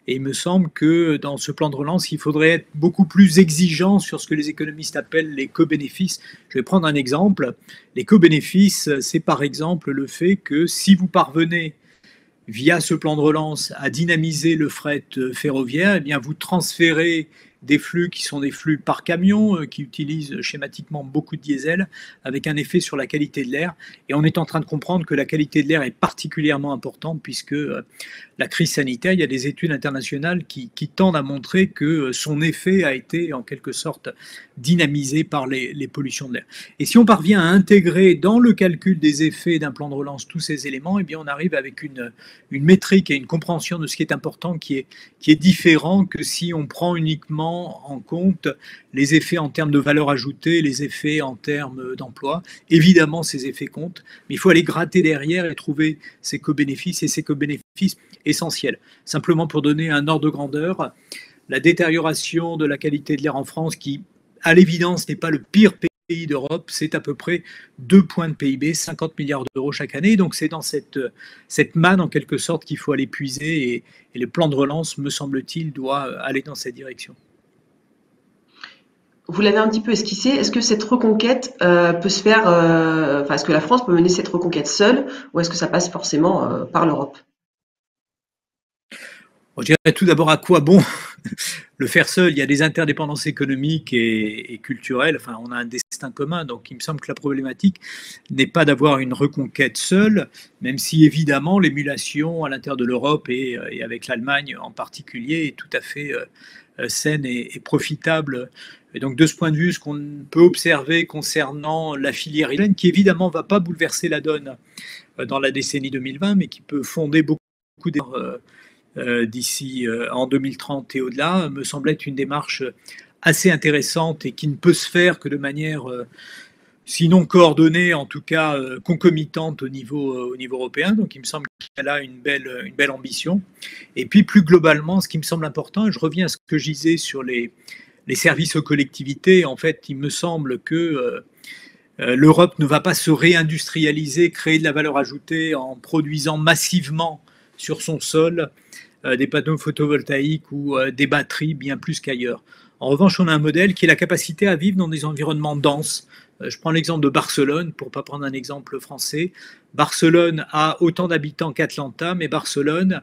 Et il me semble que dans ce plan de relance, il faudrait être beaucoup plus exigeant sur ce que les économistes appellent les co-bénéfices. Je vais prendre un exemple. Les co-bénéfices, c'est par exemple le fait que si vous parvenez, via ce plan de relance, à dynamiser le fret ferroviaire, eh bien vous transférez des flux qui sont des flux par camion, qui utilisent schématiquement beaucoup de diesel, avec un effet sur la qualité de l'air. Et on est en train de comprendre que la qualité de l'air est particulièrement importante, puisque la crise sanitaire, il y a des études internationales qui tendent à montrer que son effet a été en quelque sorte dynamisé par les pollutions de l'air. Et si on parvient à intégrer dans le calcul des effets d'un plan de relance tous ces éléments, eh bien on arrive avec une métrique et une compréhension de ce qui est important qui est différent que si on prend uniquement en compte les effets en termes de valeur ajoutée, les effets en termes d'emploi. Évidemment, ces effets comptent, mais il faut aller gratter derrière et trouver ces co-bénéfices, et ces co-bénéfices essentiels. Simplement pour donner un ordre de grandeur, la détérioration de la qualité de l'air en France, qui à l'évidence n'est pas le pire pays d'Europe, c'est à peu près 2 points de PIB, 50 milliards d'euros chaque année. Donc c'est dans cette manne en quelque sorte qu'il faut aller puiser, et le plan de relance, me semble-t-il, doit aller dans cette direction. Vous l'avez un petit peu esquissé. Est-ce que cette reconquête peut se faire, est-ce que la France peut mener cette reconquête seule, ou est-ce que ça passe forcément par l'Europe? Je dirais tout d'abord à quoi bon le faire seul. Il y a des interdépendances économiques et culturelles. Enfin, on a un destin commun. Donc, il me semble que la problématique n'est pas d'avoir une reconquête seule, même si évidemment l'émulation à l'intérieur de l'Europe et avec l'Allemagne en particulier est tout à fait saine et profitable. Et donc, de ce point de vue, ce qu'on peut observer concernant la filière hydrogène, qui évidemment ne va pas bouleverser la donne dans la décennie 2020, mais qui peut fonder beaucoup d'ici en 2030 et au-delà, me semble être une démarche assez intéressante et qui ne peut se faire que de manière, sinon coordonnée, en tout cas concomitante au niveau européen. Donc il me semble qu'elle a une belle ambition. Et puis plus globalement, ce qui me semble important, et je reviens à ce que je disais sur les services aux collectivités, en fait, il me semble que l'Europe ne va pas se réindustrialiser, créer de la valeur ajoutée en produisant massivement sur son sol des panneaux photovoltaïques ou des batteries bien plus qu'ailleurs. En revanche, on a un modèle qui est la capacité à vivre dans des environnements denses. Je prends l'exemple de Barcelone, pour ne pas prendre un exemple français. Barcelone a autant d'habitants qu'Atlanta, mais Barcelone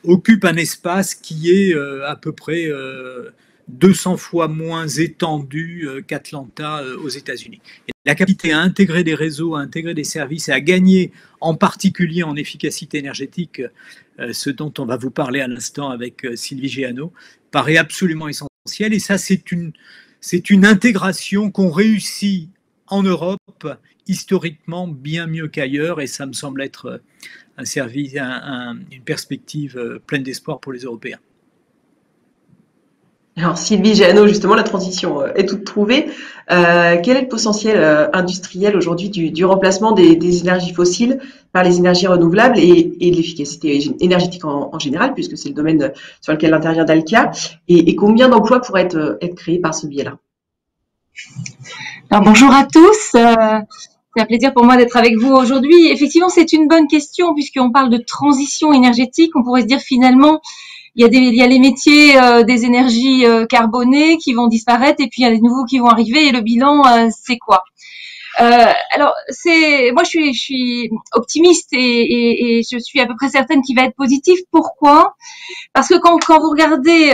occupe un espace qui est à peu près 200 fois moins étendu qu'Atlanta aux États-Unis. La capacité à intégrer des réseaux, à intégrer des services et à gagner en particulier en efficacité énergétique, ce dont on va vous parler à l'instant avec Sylvie Géano, paraît absolument essentiel. Et ça, c'est une intégration qu'on réussit en Europe historiquement bien mieux qu'ailleurs, et ça me semble être une perspective pleine d'espoir pour les Européens. Alors Sylvie Géano, justement, la transition est toute trouvée. Quel est le potentiel industriel aujourd'hui du remplacement des énergies fossiles par les énergies renouvelables et de l'efficacité énergétique en général, puisque c'est le domaine sur lequel intervient Dalkia, et combien d'emplois pourraient être créés par ce biais-là? Alors bonjour à tous. C'est un plaisir pour moi d'être avec vous aujourd'hui. Effectivement, c'est une bonne question puisqu'on parle de transition énergétique. On pourrait se dire finalement, il y a les métiers des énergies carbonées qui vont disparaître et puis il y a des nouveaux qui vont arriver et le bilan, c'est quoi? Alors, moi, je suis optimiste et je suis à peu près certaine qu'il va être positif. Pourquoi? Parce que quand vous regardez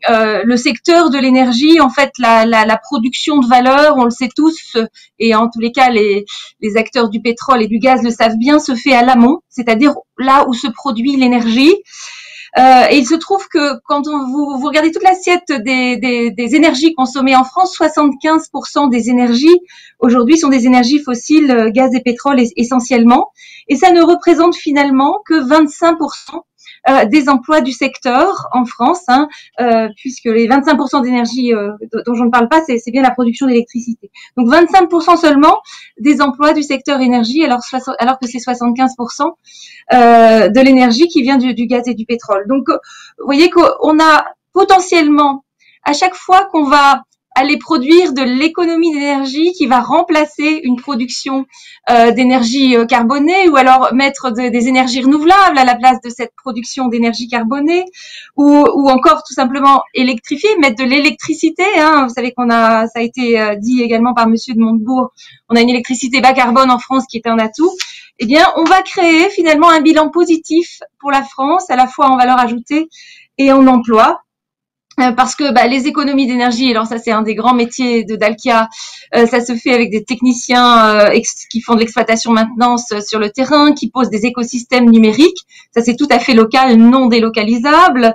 le secteur de l'énergie, en fait, la production de valeur, on le sait tous, et en tous les cas, les acteurs du pétrole et du gaz le savent bien, se fait à l'amont, c'est-à-dire là où se produit l'énergie. Et il se trouve que quand vous regardez toute l'assiette des énergies consommées en France, 75% des énergies aujourd'hui sont des énergies fossiles, gaz et pétrole essentiellement, et ça ne représente finalement que 25% des emplois du secteur en France, hein, puisque les 25% d'énergie dont je ne parle pas, c'est bien la production d'électricité. Donc 25% seulement des emplois du secteur énergie, alors que c'est 75% de l'énergie qui vient du gaz et du pétrole. Donc, vous voyez qu'on a potentiellement, à chaque fois qu'on va aller produire de l'économie d'énergie qui va remplacer une production d'énergie carbonée, ou alors mettre des énergies renouvelables à la place de cette production d'énergie carbonée, ou encore tout simplement électrifier, mettre de l'électricité. Hein. Vous savez ça a été dit également par Monsieur de Montebourg, on a une électricité bas carbone en France qui est un atout. Eh bien, on va créer finalement un bilan positif pour la France, à la fois en valeur ajoutée et en emploi. Parce que les économies d'énergie, alors ça c'est un des grands métiers de Dalkia, ça se fait avec des techniciens qui font de l'exploitation maintenance sur le terrain, qui posent des écosystèmes numériques, ça c'est tout à fait local, non délocalisable.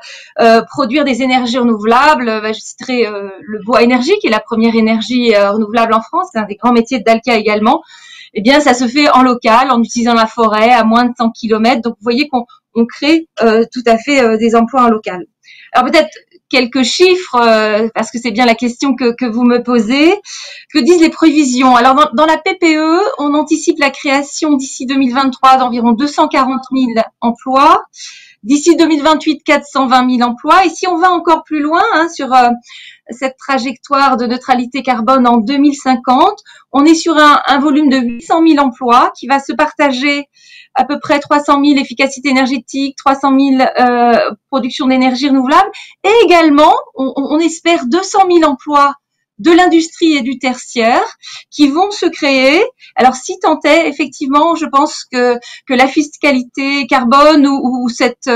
Produire des énergies renouvelables, je citerai le bois énergie qui est la première énergie renouvelable en France, c'est un des grands métiers de Dalkia également. Eh bien ça se fait en local, en utilisant la forêt à moins de 100 km, donc vous voyez qu'on crée tout à fait des emplois en local. Alors peut-être quelques chiffres, parce que c'est bien la question que vous me posez. Que disent les prévisions? Alors, dans la PPE, on anticipe la création d'ici 2023 d'environ 240 000 emplois. D'ici 2028, 420 000 emplois. Et si on va encore plus loin sur cette trajectoire de neutralité carbone en 2050, on est sur un volume de 800 000 emplois qui va se partager à peu près 300 000 efficacité énergétique, 300 000 production d'énergie renouvelable, et également, on espère 200 000 emplois de l'industrie et du tertiaire qui vont se créer. Alors, si tant est, effectivement, je pense que la fiscalité carbone ou cette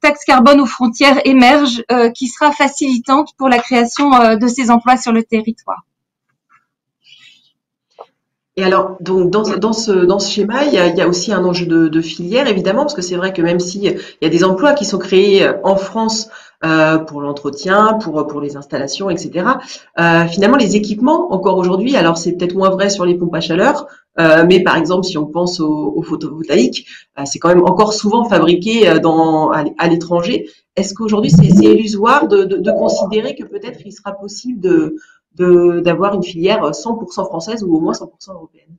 taxe carbone aux frontières émerge, qui sera facilitante pour la création de ces emplois sur le territoire. Et alors, donc dans ce schéma, il y a aussi un enjeu de filière, évidemment, parce que c'est vrai que même s'il y a des emplois qui sont créés en France pour l'entretien, pour les installations, etc. Finalement, les équipements, encore aujourd'hui, alors c'est peut-être moins vrai sur les pompes à chaleur, mais par exemple, si on pense au photovoltaïque, c'est quand même encore souvent fabriqué à l'étranger. Est-ce qu'aujourd'hui, c'est illusoire de considérer que peut-être il sera possible d'avoir une filière 100% française ou au moins 100% européenne?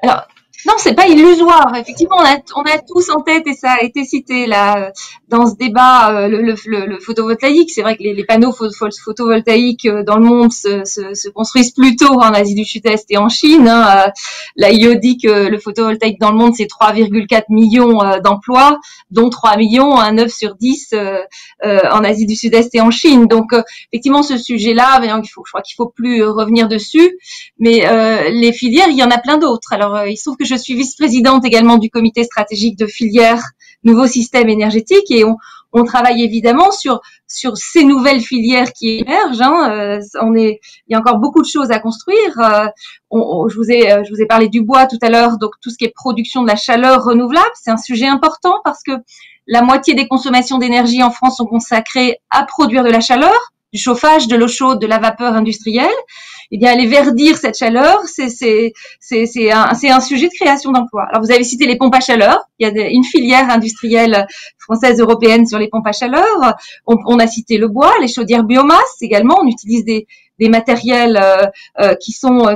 Alors, non, c'est pas illusoire. Effectivement, on a tous en tête, et ça a été cité là dans ce débat, le photovoltaïque. C'est vrai que les panneaux photovoltaïques dans le monde se construisent plutôt en Asie du Sud-Est et en Chine. Hein. L'AIE dit que le photovoltaïque dans le monde, c'est 3,4 millions d'emplois, dont 3 millions, 9 sur 10 en Asie du Sud-Est et en Chine. Donc, effectivement, ce sujet-là, je crois qu'il faut plus revenir dessus. Mais les filières, il y en a plein d'autres. Alors, il se trouve que je suis vice-présidente également du comité stratégique de filière nouveaux systèmes énergétiques, et on travaille évidemment sur ces nouvelles filières qui émergent. Hein. Il y a encore beaucoup de choses à construire. Je vous ai parlé du bois tout à l'heure, donc tout ce qui est production de la chaleur renouvelable, c'est un sujet important parce que la moitié des consommations d'énergie en France sont consacrées à produire de la chaleur, du chauffage, de l'eau chaude, de la vapeur industrielle. Eh bien, aller verdir cette chaleur, c'est un sujet de création d'emplois. Alors, vous avez cité les pompes à chaleur. Il y a une filière industrielle française, européenne sur les pompes à chaleur. On a cité le bois, les chaudières biomasse également. On utilise des matériels qui sont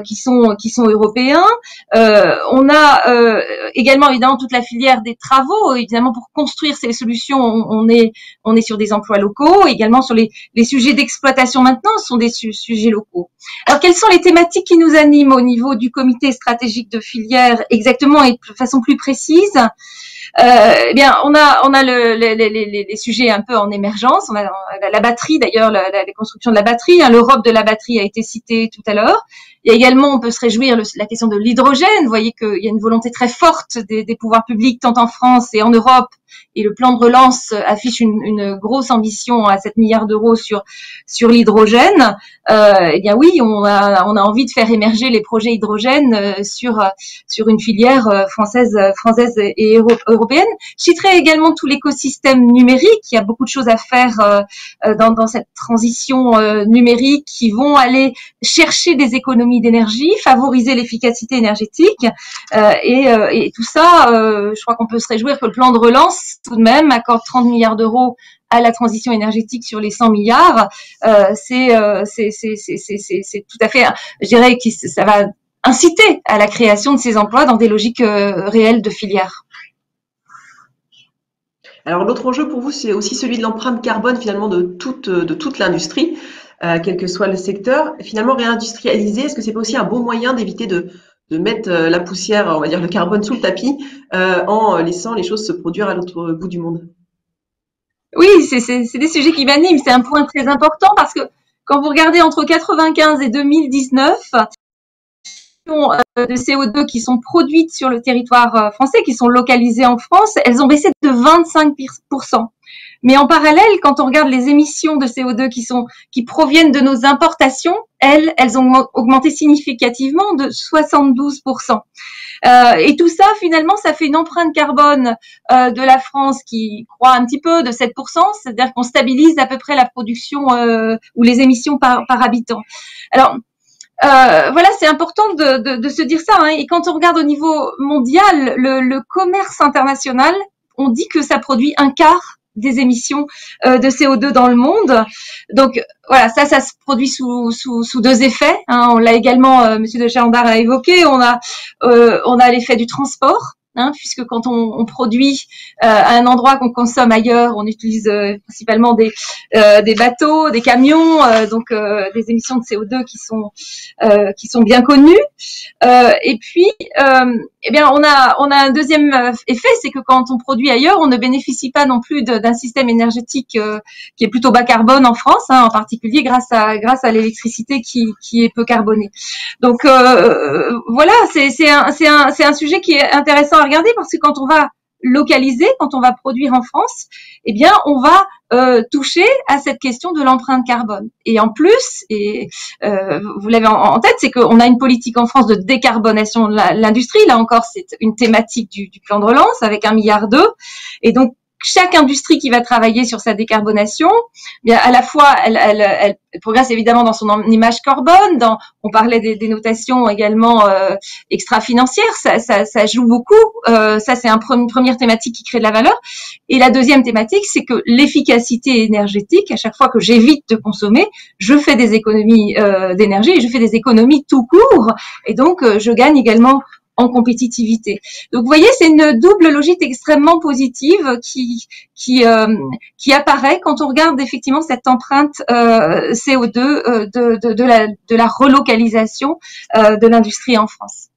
européens. On a également évidemment toute la filière des travaux. Évidemment, pour construire ces solutions, on est sur des emplois locaux. Également sur les sujets d'exploitation maintenant, ce sont des sujets locaux. Alors, quelles sont les thématiques qui nous animent au niveau du comité stratégique de filière exactement et de façon plus précise? Eh bien, on a les sujets un peu en émergence. On a la batterie, d'ailleurs, la construction de la batterie. Hein, l'Europe de la batterie a été citée tout à l'heure. Il y a également, on peut se réjouir, la question de l'hydrogène. Vous voyez qu'il y a une volonté très forte des pouvoirs publics, tant en France et en Europe. Et le plan de relance affiche une grosse ambition à 7 milliards d'euros sur l'hydrogène. Eh bien oui, on a envie de faire émerger les projets hydrogène sur une filière française et européenne. Je citerai également tout l'écosystème numérique. Il y a beaucoup de choses à faire dans cette transition numérique qui vont aller chercher des économies d'énergie, favoriser l'efficacité énergétique et tout ça, je crois qu'on peut se réjouir que le plan de relance tout de même accorde 30 milliards d'euros à la transition énergétique sur les 100 milliards. C'est tout à fait, je dirais que ça va inciter à la création de ces emplois dans des logiques réelles de filière. Alors l'autre enjeu pour vous, c'est aussi celui de l'empreinte carbone finalement de toute l'industrie, quel que soit le secteur. Finalement, réindustrialiser, est-ce que c'est pas aussi un bon moyen d'éviter de mettre la poussière, on va dire le carbone sous le tapis, en laissant les choses se produire à l'autre bout du monde? Oui, c'est des sujets qui m'animent. C'est un point très important parce que quand vous regardez entre 95 et 2019, de CO2 qui sont produites sur le territoire français, qui sont localisées en France, elles ont baissé de 25%. Mais en parallèle, quand on regarde les émissions de CO2 qui proviennent de nos importations, elles ont augmenté significativement de 72%. Et tout ça, finalement, ça fait une empreinte carbone de la France qui croît un petit peu de 7%, c'est-à-dire qu'on stabilise à peu près la production ou les émissions par habitant. Alors, voilà, c'est important de se dire ça. Hein. Et quand on regarde au niveau mondial, le commerce international, on dit que ça produit un quart des émissions de CO2 dans le monde. Donc voilà, ça se produit sous deux effets. Hein. On l'a également, Monsieur de Chalandard a évoqué. On a l'effet du transport. Hein, puisque quand on produit à un endroit qu'on consomme ailleurs, on utilise principalement des bateaux, des camions, donc des émissions de CO2 qui sont bien connues. Et puis, eh bien, on a un deuxième effet, c'est que quand on produit ailleurs, on ne bénéficie pas non plus d'un système énergétique qui est plutôt bas carbone en France, hein, en particulier grâce à l'électricité qui est peu carbonée. Donc voilà, c'est un sujet qui est intéressant à regarder parce que quand on va localiser, quand on va produire en France, eh bien, on va toucher à cette question de l'empreinte carbone. Et en plus, vous l'avez en tête, c'est qu'on a une politique en France de décarbonation de l'industrie. Là encore, c'est une thématique du plan de relance avec 1,2 milliard. Et donc, chaque industrie qui va travailler sur sa décarbonation, bien à la fois elle progresse évidemment dans son image carbone, on parlait des notations également extra-financières, ça joue beaucoup. Ça c'est une première thématique qui crée de la valeur. Et la deuxième thématique, c'est que l'efficacité énergétique, à chaque fois que j'évite de consommer, je fais des économies d'énergie et je fais des économies tout court. Et donc je gagne également en compétitivité. Donc, vous voyez, c'est une double logique extrêmement positive qui apparaît quand on regarde effectivement cette empreinte CO2 de la relocalisation de l'industrie en France.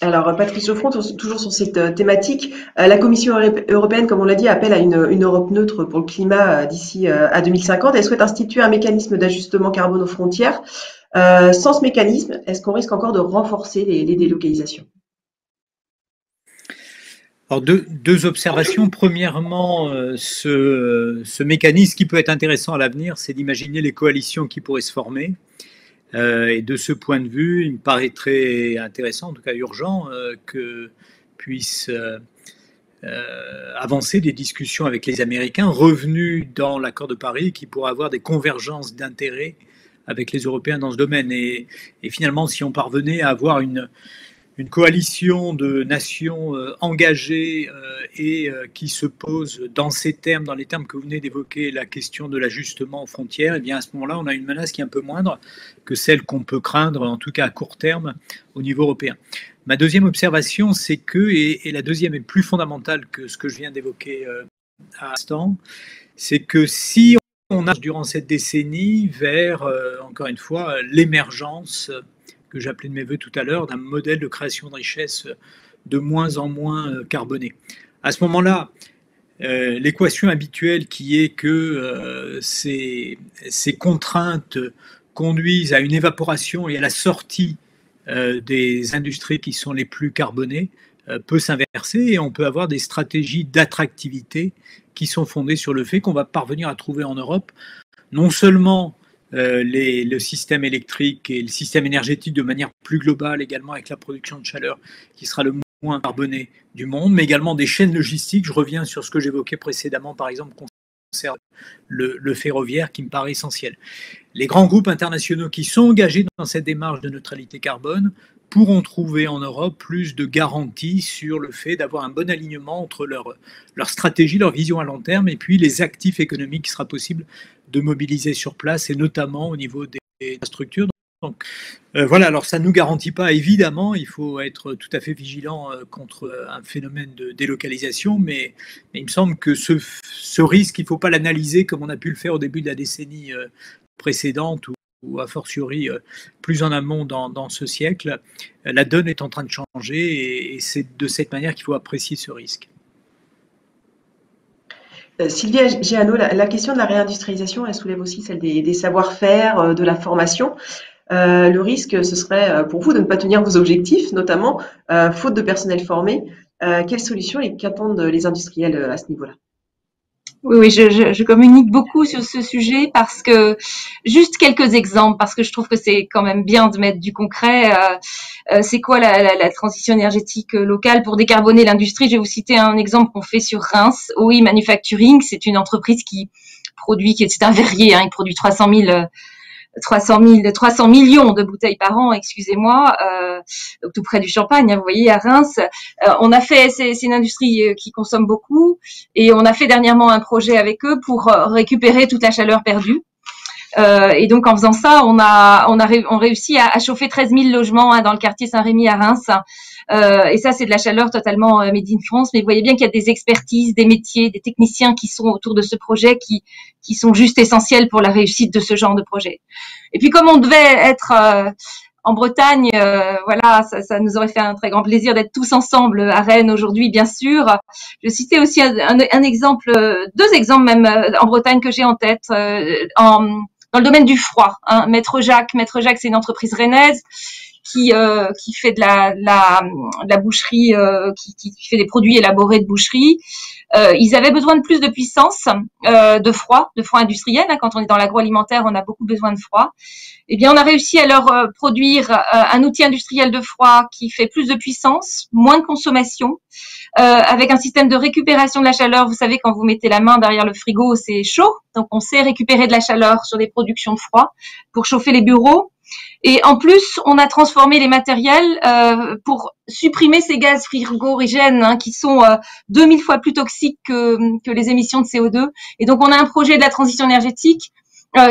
Alors, Patrice Geoffroy, toujours sur cette thématique, la Commission européenne, comme on l'a dit, appelle à une Europe neutre pour le climat d'ici à 2050. Elle souhaite instituer un mécanisme d'ajustement carbone aux frontières. Sans ce mécanisme, est-ce qu'on risque encore de renforcer les délocalisations? Alors deux observations. Premièrement, ce mécanisme qui peut être intéressant à l'avenir, c'est d'imaginer les coalitions qui pourraient se former. Et de ce point de vue, il me paraît très intéressant, en tout cas urgent, que puissent avancer des discussions avec les Américains revenus dans l'accord de Paris qui pourraient avoir des convergences d'intérêts avec les Européens dans ce domaine. Et finalement, si on parvenait à avoir une coalition de nations engagées et qui se posent dans les termes que vous venez d'évoquer, la question de l'ajustement aux frontières, et bien à ce moment-là, on a une menace qui est un peu moindre que celle qu'on peut craindre, en tout cas à court terme, au niveau européen. Ma deuxième observation, c'est que, et la deuxième est plus fondamentale que ce que je viens d'évoquer à l'instant, c'est que si on a durant cette décennie vers, encore une fois, l'émergence que j'appelais de mes voeux tout à l'heure, d'un modèle de création de richesse de moins en moins carbonée. À ce moment-là, l'équation habituelle qui est que ces contraintes conduisent à une évaporation et à la sortie des industries qui sont les plus carbonées peut s'inverser et on peut avoir des stratégies d'attractivité qui sont fondées sur le fait qu'on va parvenir à trouver en Europe non seulement le système électrique et le système énergétique de manière plus globale, également avec la production de chaleur qui sera le moins carboné du monde, mais également des chaînes logistiques. Je reviens sur ce que j'évoquais précédemment, par exemple, concernant le ferroviaire qui me paraît essentiel. Les grands groupes internationaux qui sont engagés dans cette démarche de neutralité carbone pourront trouver en Europe plus de garanties sur le fait d'avoir un bon alignement entre leur stratégie, leur vision à long terme et puis les actifs économiques qui sera possible de mobiliser sur place et notamment au niveau des infrastructures. Donc, voilà, alors ça ne nous garantit pas, évidemment, il faut être tout à fait vigilant contre un phénomène de délocalisation, mais il me semble que ce risque, il ne faut pas l'analyser comme on a pu le faire au début de la décennie précédente ou a fortiori plus en amont dans ce siècle. La donne est en train de changer et c'est de cette manière qu'il faut apprécier ce risque. Sylvia Géano, la question de la réindustrialisation, elle soulève aussi celle des savoir-faire, de la formation. Le risque, ce serait pour vous de ne pas tenir vos objectifs, notamment faute de personnel formé. Quelles solutions et qu'attendent les industriels à ce niveau-là? Oui, je communique beaucoup sur ce sujet parce que, juste quelques exemples, parce que je trouve que c'est quand même bien de mettre du concret. C'est quoi la transition énergétique locale pour décarboner l'industrie? Je vais vous citer un exemple qu'on fait sur Reims. OI Manufacturing, c'est une entreprise qui produit, c'est un verrier, hein, il produit 300 millions de bouteilles par an, excusez-moi, tout près du Champagne, hein, vous voyez, à Reims. On a fait, c'est une industrie qui consomme beaucoup, et on a fait dernièrement un projet avec eux pour récupérer toute la chaleur perdue. Et donc en faisant ça, on réussit à chauffer 13 000 logements, hein, dans le quartier Saint-Rémy à Reims. Et ça, c'est de la chaleur totalement made in France. Mais vous voyez bien qu'il y a des expertises, des métiers, des techniciens qui sont autour de ce projet qui sont juste essentiels pour la réussite de ce genre de projet. Et puis comme on devait être en Bretagne, voilà, ça nous aurait fait un très grand plaisir d'être tous ensemble à Rennes aujourd'hui, bien sûr. Je citais aussi un exemple, deux exemples même en Bretagne que j'ai en tête, dans le domaine du froid, hein. Maître Jacques, c'est une entreprise rennaise qui fait de la boucherie, qui fait des produits élaborés de boucherie. Ils avaient besoin de plus de puissance, de froid industriel, hein. Quand on est dans l'agroalimentaire, on a beaucoup besoin de froid. Eh bien, on a réussi à leur produire un outil industriel de froid qui fait plus de puissance, moins de consommation, avec un système de récupération de la chaleur. Vous savez, quand vous mettez la main derrière le frigo, c'est chaud, donc on sait récupérer de la chaleur sur des productions de froid pour chauffer les bureaux. Et en plus, on a transformé les matériels pour supprimer ces gaz frigorigènes, hein, qui sont 2000 fois plus toxiques que les émissions de CO2. Et donc, on a un projet de la transition énergétique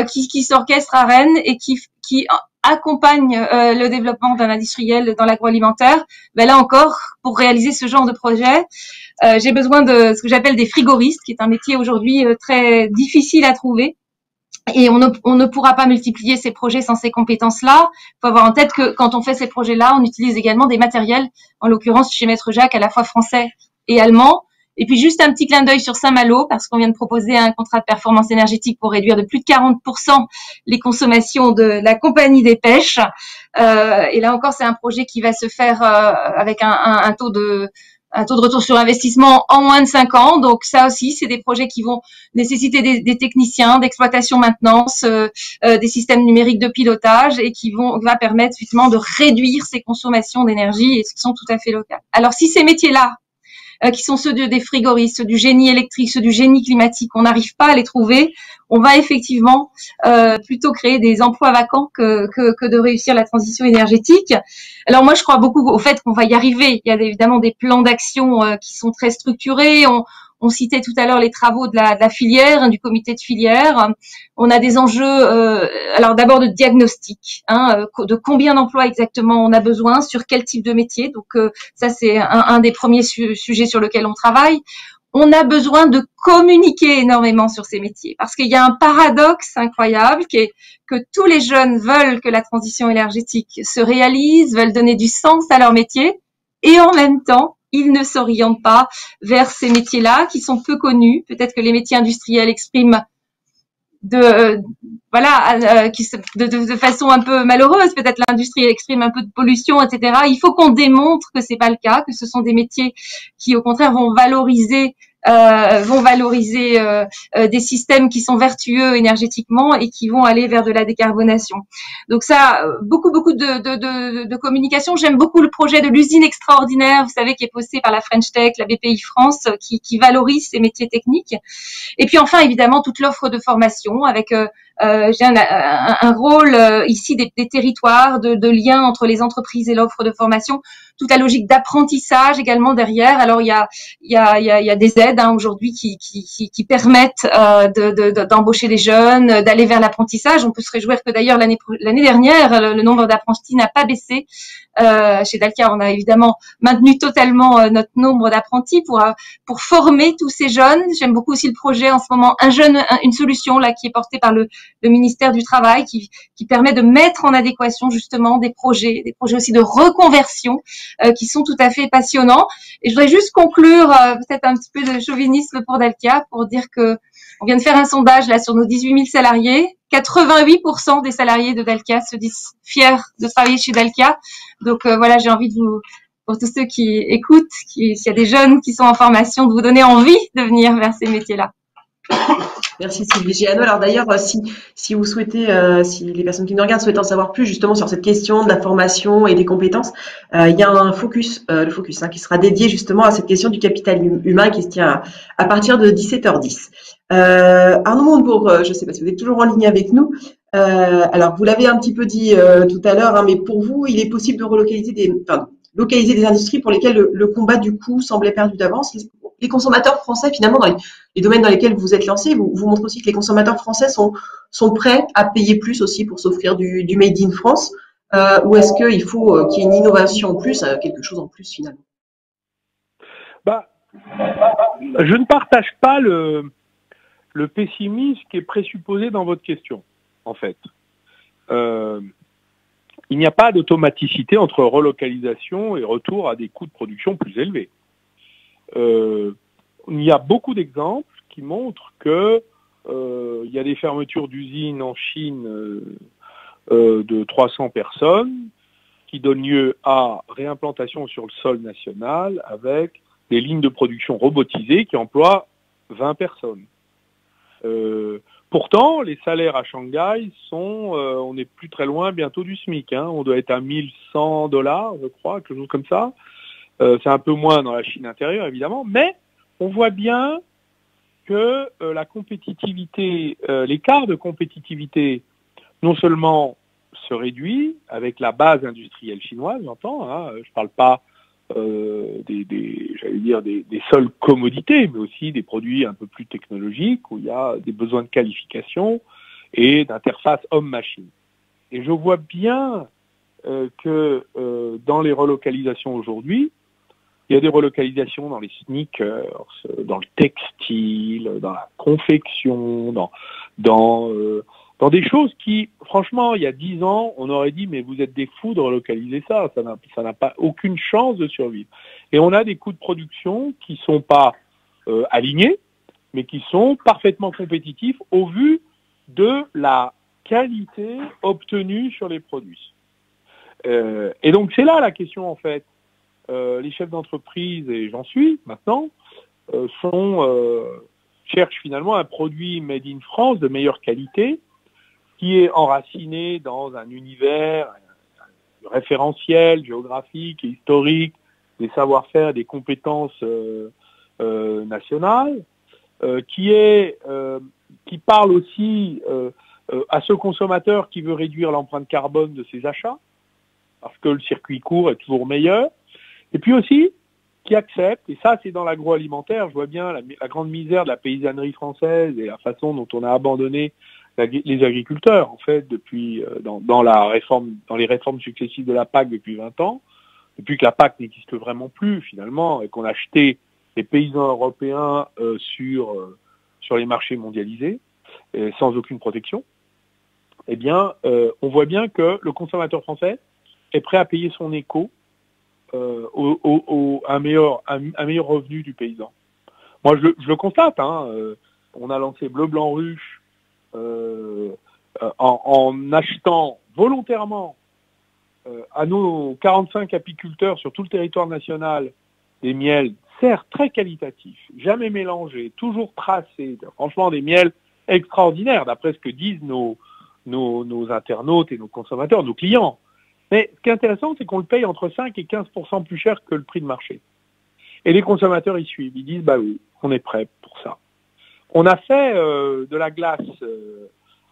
qui s'orchestre à Rennes et qui accompagne le développement d'un industriel dans l'agroalimentaire. Ben là encore, pour réaliser ce genre de projet, j'ai besoin de ce que j'appelle des frigoristes, qui est un métier aujourd'hui très difficile à trouver. Et on ne pourra pas multiplier ces projets sans ces compétences-là. Il faut avoir en tête que quand on fait ces projets-là, on utilise également des matériels, en l'occurrence chez Maître Jacques, à la fois français et allemand. Et puis juste un petit clin d'œil sur Saint-Malo, parce qu'on vient de proposer un contrat de performance énergétique pour réduire de plus de 40% les consommations de la compagnie des pêches. Et là encore, c'est un projet qui va se faire avec un taux de retour sur investissement en moins de 5 ans. Donc ça aussi, c'est des projets qui vont nécessiter des techniciens d'exploitation, maintenance, des systèmes numériques de pilotage et qui va permettre justement de réduire ces consommations d'énergie et qui sont tout à fait locales. Alors si ces métiers-là, qui sont ceux des frigoristes, ceux du génie électrique, ceux du génie climatique, on n'arrive pas à les trouver, on va effectivement plutôt créer des emplois vacants que de réussir la transition énergétique. Alors moi, je crois beaucoup au fait qu'on va y arriver. Il y a évidemment des plans d'action qui sont très structurés. On citait tout à l'heure les travaux de la filière, hein, du comité de filière. On a des enjeux, alors d'abord de diagnostic, hein, de combien d'emplois exactement on a besoin, sur quel type de métier. Donc ça, c'est un des premiers sujets sur lesquels on travaille. On a besoin de communiquer énormément sur ces métiers, parce qu'il y a un paradoxe incroyable qui est que tous les jeunes veulent que la transition énergétique se réalise, veulent donner du sens à leur métier, et en même temps, ils ne s'orientent pas vers ces métiers-là qui sont peu connus. Peut-être que les métiers industriels expriment de façon un peu malheureuse, peut-être l'industrie exprime un peu de pollution, etc. Il faut qu'on démontre que c'est pas le cas, que ce sont des métiers qui au contraire vont valoriser des systèmes qui sont vertueux énergétiquement et qui vont aller vers de la décarbonation. Donc ça, beaucoup de communication. J'aime beaucoup le projet de l'usine extraordinaire, vous savez, qui est posté par la French Tech, la BPI France, qui valorise ces métiers techniques. Et puis enfin, évidemment, toute l'offre de formation avec j'ai un rôle ici des territoires, de lien entre les entreprises et l'offre de formation, toute la logique d'apprentissage également derrière. Alors il y a des aides aujourd'hui qui permettent d'embaucher des jeunes, d'aller vers l'apprentissage. On peut se réjouir que d'ailleurs l'année dernière, le nombre d'apprentis n'a pas baissé. Chez Dalkia, on a évidemment maintenu totalement notre nombre d'apprentis pour former tous ces jeunes. J'aime beaucoup aussi le projet en ce moment, une solution là qui est portée par le ministère du Travail, qui permet de mettre en adéquation justement des projets aussi de reconversion qui sont tout à fait passionnants. Et je voudrais juste conclure peut-être un petit peu de chauvinisme pour Dalkia pour dire que on vient de faire un sondage là sur nos 18 000 salariés. 88% des salariés de Dalkia se disent fiers de travailler chez Dalkia. Donc voilà, j'ai envie de vous, pour tous ceux qui écoutent, s'il y a des jeunes qui sont en formation, de vous donner envie de venir vers ces métiers-là. Merci Sylvie Giano. Alors d'ailleurs, si vous souhaitez, si les personnes qui nous regardent souhaitent en savoir plus justement sur cette question de la formation et des compétences, il y a un focus, le focus, qui sera dédié justement à cette question du capital humain qui se tient à partir de 17h10. Arnaud Montebourg, je ne sais pas si vous êtes toujours en ligne avec nous. Alors vous l'avez un petit peu dit tout à l'heure, mais pour vous, il est possible de localiser des industries pour lesquelles le combat du coût semblait perdu d'avance. Les consommateurs français, finalement, dans les domaines dans lesquels vous êtes lancés, vous montrez aussi que les consommateurs français sont prêts à payer plus aussi pour s'offrir du Made in France, ou est-ce qu'il faut qu'il y ait une innovation en plus, quelque chose en plus finalement? Je ne partage pas le pessimisme qui est présupposé dans votre question, en fait. Il n'y a pas d'automaticité entre relocalisation et retour à des coûts de production plus élevés. Il y a beaucoup d'exemples qui montrent que il y a des fermetures d'usines en Chine de 300 personnes qui donnent lieu à réimplantation sur le sol national avec des lignes de production robotisées qui emploient 20 personnes. Pourtant, les salaires à Shanghai sont, on n'est plus très loin bientôt du SMIC. On doit être à $1 100, je crois, quelque chose comme ça. C'est un peu moins dans la Chine intérieure, évidemment, mais on voit bien que la compétitivité, l'écart de compétitivité, non seulement se réduit avec la base industrielle chinoise, j'entends, je parle pas des seules commodités, mais aussi des produits un peu plus technologiques où il y a des besoins de qualification et d'interface homme-machine. Et je vois bien que dans les relocalisations aujourd'hui, il y a des relocalisations dans les sneakers, dans le textile, dans la confection, dans des choses qui, franchement, il y a 10 ans, on aurait dit, mais vous êtes des fous de relocaliser ça n'a pas aucune chance de survivre. Et on a des coûts de production qui sont pas alignés, mais qui sont parfaitement compétitifs au vu de la qualité obtenue sur les produits. Et donc c'est là la question en fait. Les chefs d'entreprise, et j'en suis maintenant, cherchent finalement un produit made in France de meilleure qualité, qui est enraciné dans un univers référentiel, géographique et historique, des savoir-faire, des compétences nationales, qui parle aussi à ce consommateur qui veut réduire l'empreinte carbone de ses achats, parce que le circuit court est toujours meilleur. Et puis aussi, qui accepte, et ça c'est dans l'agroalimentaire, je vois bien la grande misère de la paysannerie française et la façon dont on a abandonné les agriculteurs, en fait, depuis dans les réformes successives de la PAC depuis 20 ans, depuis que la PAC n'existe vraiment plus finalement, et qu'on a acheté les paysans européens sur les marchés mondialisés, sans aucune protection, on voit bien que le consommateur français est prêt à payer son éco un meilleur revenu du paysan. Moi, je le constate. On a lancé Bleu Blanc Ruche en achetant volontairement à nos 45 apiculteurs sur tout le territoire national des miels, certes très qualitatifs, jamais mélangés, toujours tracés, franchement des miels extraordinaires, d'après ce que disent nos internautes et nos consommateurs, nos clients. Mais ce qui est intéressant, c'est qu'on le paye entre 5 et 15% plus cher que le prix de marché. Et les consommateurs y suivent, ils disent, bah oui, on est prêt pour ça. On a fait de la glace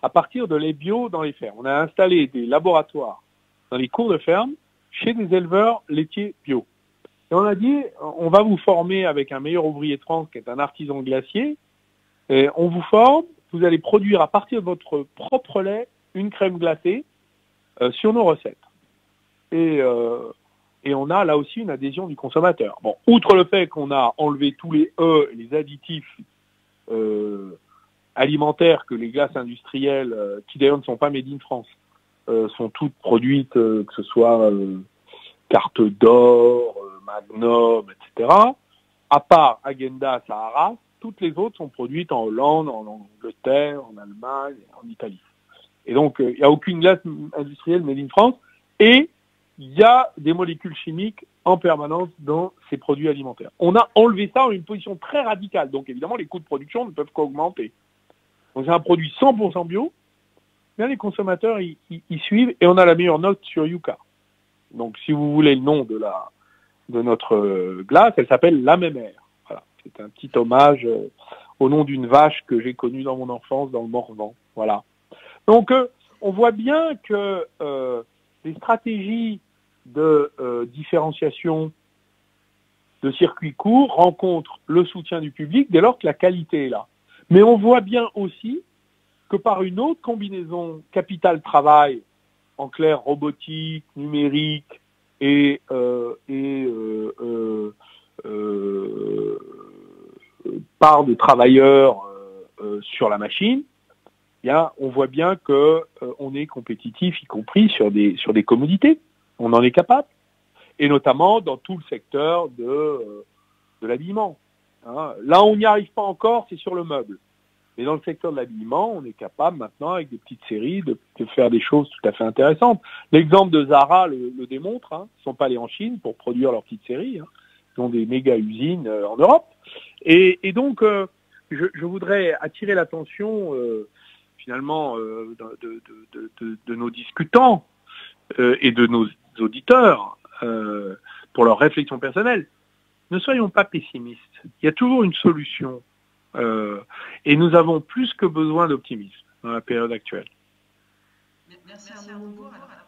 à partir de lait bio dans les fermes. On a installé des laboratoires dans les cours de ferme chez des éleveurs laitiers bio. Et on a dit, on va vous former avec un meilleur ouvrier de France qui est un artisan glacier. Et on vous forme, vous allez produire à partir de votre propre lait une crème glacée sur nos recettes. Et on a là aussi une adhésion du consommateur. Bon, outre le fait qu'on a enlevé tous les E, les additifs alimentaires que les glaces industrielles, qui d'ailleurs ne sont pas made in France, sont toutes produites, que ce soit Carte d'Or, Magnum, etc. À part Agenda, Sahara, toutes les autres sont produites en Hollande, en Angleterre, en Allemagne, en Italie. Et donc, il n'y a aucune glace industrielle made in France. Et il y a des molécules chimiques en permanence dans ces produits alimentaires. On a enlevé ça en une position très radicale. Donc, évidemment, les coûts de production ne peuvent qu'augmenter. Donc, c'est un produit 100% bio. Bien, les consommateurs y suivent et on a la meilleure note sur Yuka. Donc, si vous voulez le nom de notre glace, elle s'appelle La Mémère. Voilà. C'est un petit hommage au nom d'une vache que j'ai connue dans mon enfance dans le Morvan. Voilà. Donc, on voit bien que les stratégies de différenciation de circuits courts rencontrent le soutien du public dès lors que la qualité est là. Mais on voit bien aussi que par une autre combinaison capital-travail, en clair robotique, numérique et part de travailleurs sur la machine, on voit bien que on est compétitif, y compris sur des commodités. On en est capable, et notamment dans tout le secteur de l'habillement. Là, on n'y arrive pas encore, c'est sur le meuble. Mais dans le secteur de l'habillement, on est capable maintenant, avec des petites séries, de faire des choses tout à fait intéressantes. L'exemple de Zara le démontre. Ils ne sont pas allés en Chine pour produire leurs petites séries. Ils ont des méga usines en Europe. Et donc, je voudrais attirer l'attention finalement de nos discutants et de nos auditeurs pour leur réflexion personnelle. Ne soyons pas pessimistes. Il y a toujours une solution. Et nous avons plus que besoin d'optimisme dans la période actuelle. Merci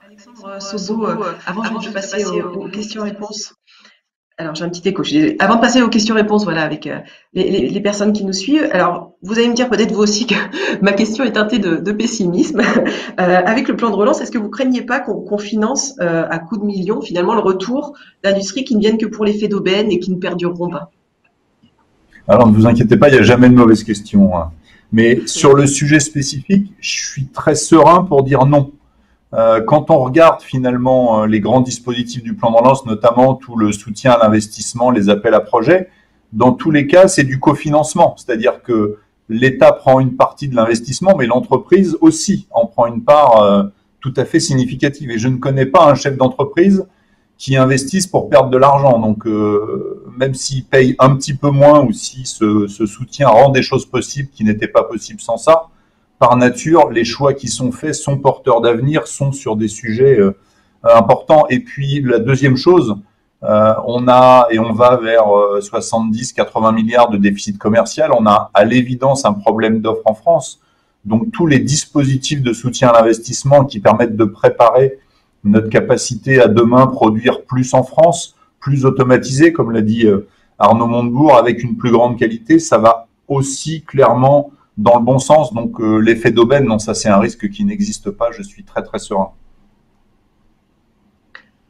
Alexandre Sobo. Avant de passer aux questions-réponses. Alors, j'ai un petit écho. Avant de passer aux questions-réponses, voilà, avec les personnes qui nous suivent. Alors, vous allez me dire peut-être vous aussi que ma question est teintée de pessimisme. Avec le plan de relance, est-ce que vous craignez pas qu'on finance à coups de millions, finalement, le retour d'industries qui ne viennent que pour l'effet d'aubaine et qui ne perdureront pas? Alors, ne vous inquiétez pas, il n'y a jamais de mauvaise question. Mais sur le sujet spécifique, je suis très serein pour dire non. Quand on regarde finalement les grands dispositifs du plan de relance, notamment tout le soutien à l'investissement, les appels à projets, dans tous les cas, c'est du cofinancement. C'est-à-dire que l'État prend une partie de l'investissement, mais l'entreprise aussi en prend une part tout à fait significative. Et je ne connais pas un chef d'entreprise qui investisse pour perdre de l'argent. Donc, même s'il paye un petit peu moins ou si ce soutien rend des choses possibles qui n'étaient pas possibles sans ça, par nature, les choix qui sont faits sont porteurs d'avenir, sont sur des sujets importants. Et puis, la deuxième chose, on va vers 70-80 milliards de déficit commercial. On a à l'évidence un problème d'offre en France. Donc, tous les dispositifs de soutien à l'investissement qui permettent de préparer notre capacité à demain produire plus en France, plus automatisé, comme l'a dit Arnaud Montebourg, avec une plus grande qualité, ça va aussi clairement dans le bon sens. Donc l'effet d'aubaine, non, ça c'est un risque qui n'existe pas, je suis très très serein.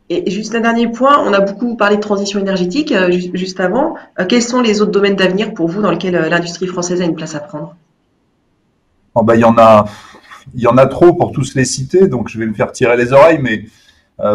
Et juste un dernier point, on a beaucoup parlé de transition énergétique juste avant. Quels sont les autres domaines d'avenir pour vous dans lesquels l'industrie française a une place à prendre? Il y en a trop pour tous les citer, donc je vais me faire tirer les oreilles, mais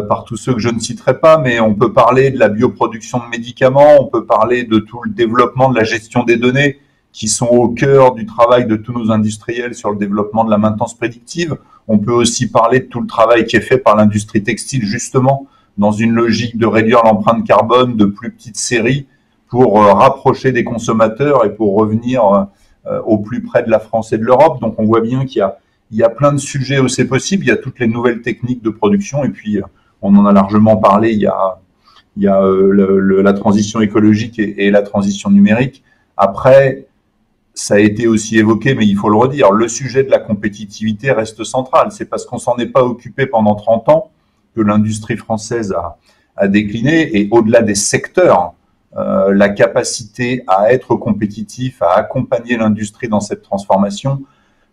par tous ceux que je ne citerai pas, mais on peut parler de la bioproduction de médicaments, on peut parler de tout le développement de la gestion des données qui sont au cœur du travail de tous nos industriels sur le développement de la maintenance prédictive. On peut aussi parler de tout le travail qui est fait par l'industrie textile, justement, dans une logique de réduire l'empreinte carbone de plus petites séries pour rapprocher des consommateurs et pour revenir au plus près de la France et de l'Europe. Donc on voit bien qu'il y a plein de sujets où c'est possible. Il y a toutes les nouvelles techniques de production et puis on en a largement parlé. Il y a la transition écologique et la transition numérique. Après, ça a été aussi évoqué, mais il faut le redire, le sujet de la compétitivité reste central. C'est parce qu'on s'en est pas occupé pendant 30 ans que l'industrie française a décliné. Et au-delà des secteurs, la capacité à être compétitif, à accompagner l'industrie dans cette transformation,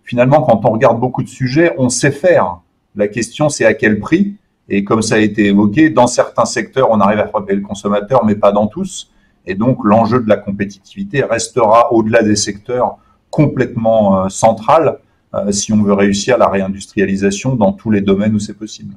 finalement, quand on regarde beaucoup de sujets, on sait faire. La question, c'est à quel prix. Et comme ça a été évoqué, dans certains secteurs, on arrive à frapper le consommateur, mais pas dans tous. Et donc, l'enjeu de la compétitivité restera, au-delà des secteurs, complètement central si on veut réussir la réindustrialisation dans tous les domaines où c'est possible.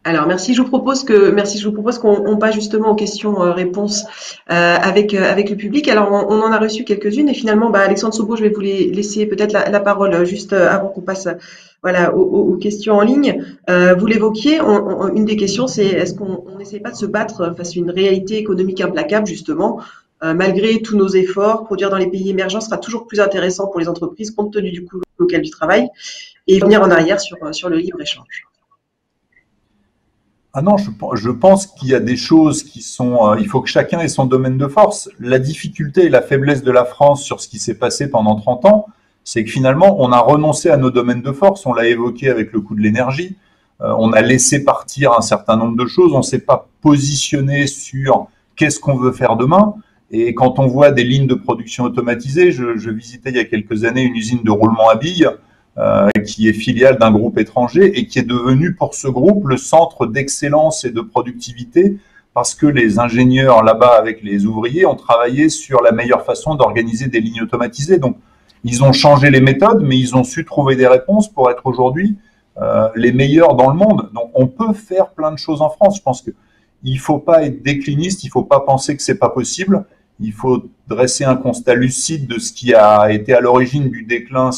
Alors, merci. Je vous propose qu'on passe justement aux questions-réponses avec le public. Alors, on en a reçu quelques-unes et finalement, Alexandre Sobo, je vais vous laisser peut-être la parole juste avant qu'on passe aux questions en ligne. Vous l'évoquiez, une des questions, c'est est-ce qu'on n'essaie pas de se battre face à une réalité économique implacable, justement, malgré tous nos efforts, produire dans les pays émergents sera toujours plus intéressant pour les entreprises compte tenu du coût local du travail et revenir en arrière sur le libre-échange. Ah non, je pense qu'il y a des choses qui sont... il faut que chacun ait son domaine de force. La difficulté et la faiblesse de la France sur ce qui s'est passé pendant 30 ans, c'est que finalement, on a renoncé à nos domaines de force. On l'a évoqué avec le coût de l'énergie. On a laissé partir un certain nombre de choses. On ne s'est pas positionné sur qu'est-ce qu'on veut faire demain. Et quand on voit des lignes de production automatisées, je visitais il y a quelques années une usine de roulement à billes qui est filiale d'un groupe étranger et qui est devenu pour ce groupe le centre d'excellence et de productivité parce que les ingénieurs là-bas avec les ouvriers ont travaillé sur la meilleure façon d'organiser des lignes automatisées. Donc, ils ont changé les méthodes, mais ils ont su trouver des réponses pour être aujourd'hui les meilleurs dans le monde. Donc, on peut faire plein de choses en France. Je pense qu'il ne faut pas être décliniste, il ne faut pas penser que ce n'est pas possible. Il faut dresser un constat lucide de ce qui a été à l'origine du déclin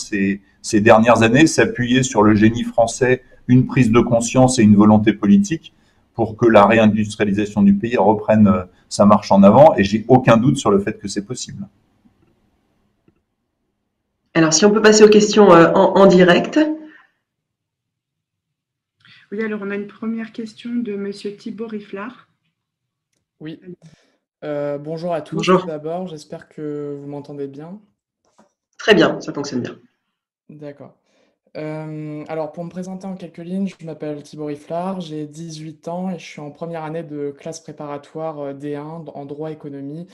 ces dernières années, s'appuyer sur le génie français, une prise de conscience et une volonté politique pour que la réindustrialisation du pays reprenne sa marche en avant. Et j'ai aucun doute sur le fait que c'est possible. Alors, si on peut passer aux questions en direct. Oui, alors on a une première question de Monsieur Thibaut Riflard. Oui. Bonjour à tous. Bonjour. D'abord, j'espère que vous m'entendez bien. Très bien, ça fonctionne bien. D'accord. Alors, pour me présenter en quelques lignes, je m'appelle Thibaut Riflard, j'ai 18 ans et je suis en première année de classe préparatoire D1 en droit économie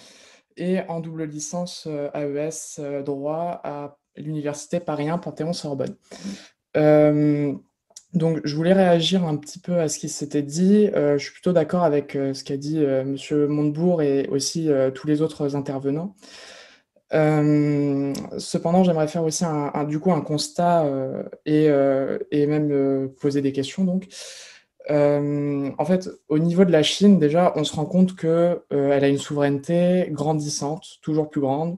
et en double licence AES droit à l'université Paris 1 Panthéon-Sorbonne. Donc, je voulais réagir un petit peu à ce qui s'était dit. Je suis plutôt d'accord avec ce qu'a dit Monsieur Montebourg et aussi tous les autres intervenants. Cependant, j'aimerais faire aussi du coup un constat et même poser des questions. Donc, en fait, au niveau de la Chine, déjà, on se rend compte que elle a une souveraineté grandissante, toujours plus grande,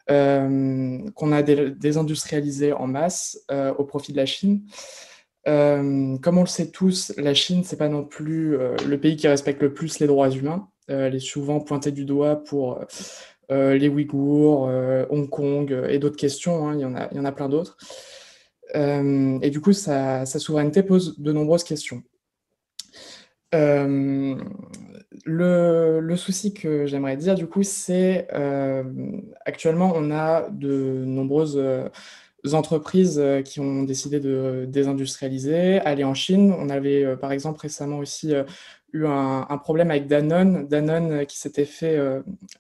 qu'on a désindustrialisé en masse au profit de la Chine. Comme on le sait tous, la Chine, c'est pas non plus le pays qui respecte le plus les droits humains. Elle est souvent pointée du doigt pour les Ouïghours, Hong Kong et d'autres questions, hein, il y en a plein d'autres. Et du coup, sa souveraineté pose de nombreuses questions. Le souci que j'aimerais dire, du coup, c'est actuellement, on a de nombreuses entreprises qui ont décidé de désindustrialiser, aller en Chine. On avait par exemple récemment aussi eu un problème avec Danone qui s'était fait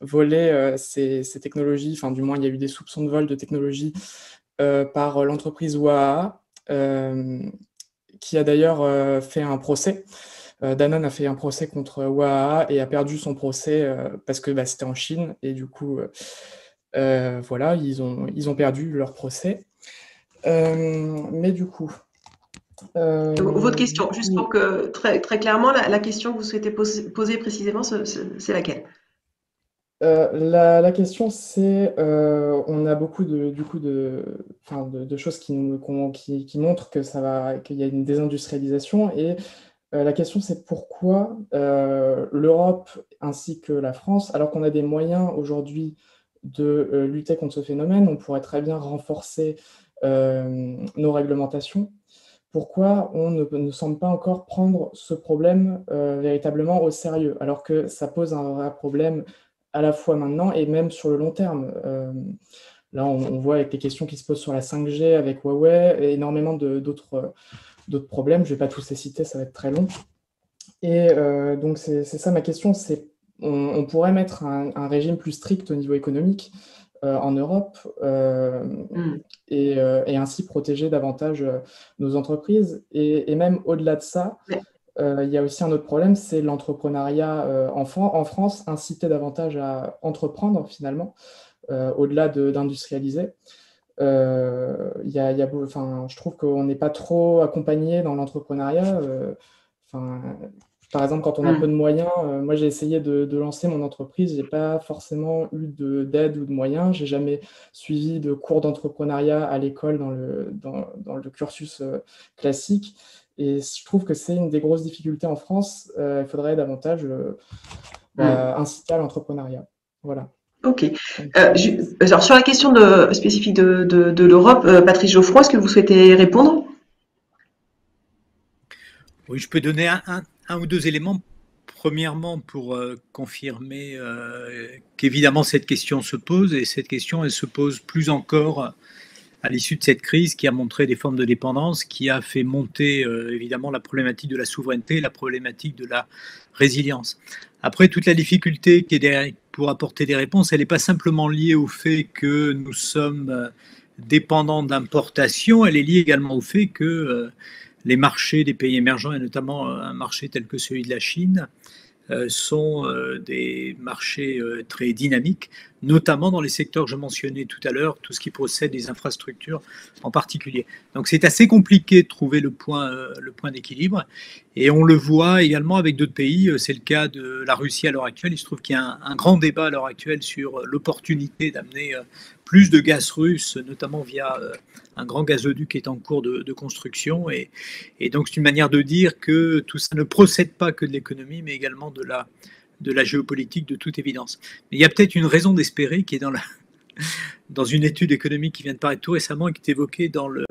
voler ses technologies, enfin du moins il y a eu des soupçons de vol de technologies par l'entreprise Waha, qui a d'ailleurs fait un procès. Danone a fait un procès contre Waha et a perdu son procès parce que c'était en Chine et du coup voilà, ils ont perdu leur procès. Mais du coup, Votre question, juste pour que très, très clairement, la question que vous souhaitez poser précisément, c'est laquelle? La question, c'est, on a beaucoup de choses qui montrent que qu'il y a une désindustrialisation. Et la question, c'est pourquoi l'Europe ainsi que la France, alors qu'on a des moyens aujourd'hui de lutter contre ce phénomène, on pourrait très bien renforcer nos réglementations. Pourquoi on ne semble pas encore prendre ce problème véritablement au sérieux, alors que ça pose un vrai problème à la fois maintenant et même sur le long terme. Là, on voit avec les questions qui se posent sur la 5G avec Huawei, et énormément d'autres problèmes. Je ne vais pas tous les citer, ça va être très long. Et donc, c'est ça ma question, c'est on pourrait mettre un régime plus strict au niveau économique en Europe et ainsi protéger davantage nos entreprises. Et même au-delà de ça, il y a aussi un autre problème, c'est l'entrepreneuriat en France, inciter davantage à entreprendre finalement, au-delà d'industrialiser. Je trouve qu'on n'est pas trop accompagné dans l'entrepreneuriat. Par exemple, quand on a peu de moyens, moi j'ai essayé de lancer mon entreprise, j'ai pas forcément eu d'aide ou de moyens, j'ai jamais suivi de cours d'entrepreneuriat à l'école dans le cursus classique. Et je trouve que c'est une des grosses difficultés en France. Il faudrait davantage inciter à l'entrepreneuriat. Voilà. Ok. Alors, sur la question spécifique de l'Europe, Patrice Geoffroy, est-ce que vous souhaitez répondre? Oui, je peux donner un ou deux éléments. Premièrement, pour confirmer qu'évidemment cette question se pose, et cette question, elle se pose plus encore à l'issue de cette crise qui a montré des formes de dépendance, qui a fait monter évidemment la problématique de la souveraineté, la problématique de la résilience. Après, toute la difficulté qui est derrière pour apporter des réponses, elle n'est pas simplement liée au fait que nous sommes dépendants d'importations, elle est liée également au fait que les marchés des pays émergents, et notamment un marché tel que celui de la Chine, sont des marchés très dynamiques, notamment dans les secteurs que je mentionnais tout à l'heure, tout ce qui possède des infrastructures en particulier. Donc c'est assez compliqué de trouver le point d'équilibre, et on le voit également avec d'autres pays. C'est le cas de la Russie à l'heure actuelle. Il se trouve qu'il y a un grand débat à l'heure actuelle sur l'opportunité d'amener plus de gaz russe, notamment via un grand gazoduc qui est en cours de construction. Et donc, c'est une manière de dire que tout ça ne procède pas que de l'économie, mais également de la géopolitique, de toute évidence. Mais il y a peut-être une raison d'espérer qui est dans une étude économique qui vient de paraître tout récemment et qui est évoquée dans le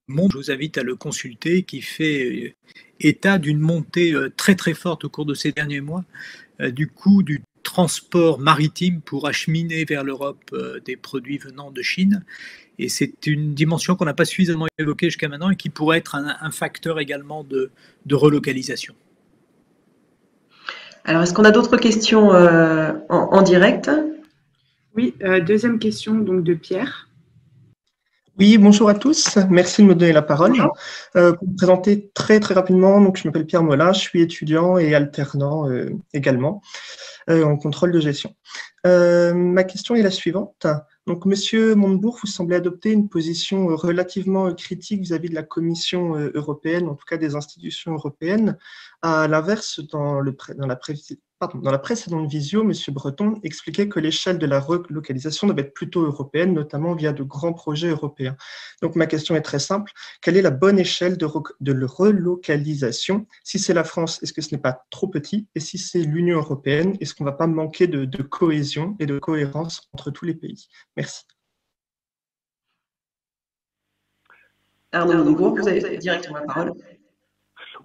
Monde. Je vous invite à le consulter, qui fait état d'une montée très très forte au cours de ces derniers mois du coût du transport maritime pour acheminer vers l'Europe des produits venant de Chine. Et c'est une dimension qu'on n'a pas suffisamment évoquée jusqu'à maintenant et qui pourrait être un facteur également de relocalisation. Alors, est-ce qu'on a d'autres questions en direct? Oui, deuxième question donc de Pierre. Oui, bonjour à tous. Merci de me donner la parole. Pour me présenter très très rapidement, donc je m'appelle Pierre Molin, je suis étudiant et alternant également en contrôle de gestion. Ma question est la suivante. Donc, Monsieur Montebourg, vous semblez adopter une position relativement critique vis-à-vis de la Commission européenne, en tout cas des institutions européennes. À l'inverse, dans la précédente visio, M. Breton expliquait que l'échelle de la relocalisation devait être plutôt européenne, notamment via de grands projets européens. Donc ma question est très simple. Quelle est la bonne échelle de relocalisation? Si c'est la France, est-ce que ce n'est pas trop petit? Et si c'est l'Union européenne, est-ce qu'on ne va pas manquer de cohésion et de cohérence entre tous les pays? Merci. Arnaud Montebourg, vous avez directement la parole.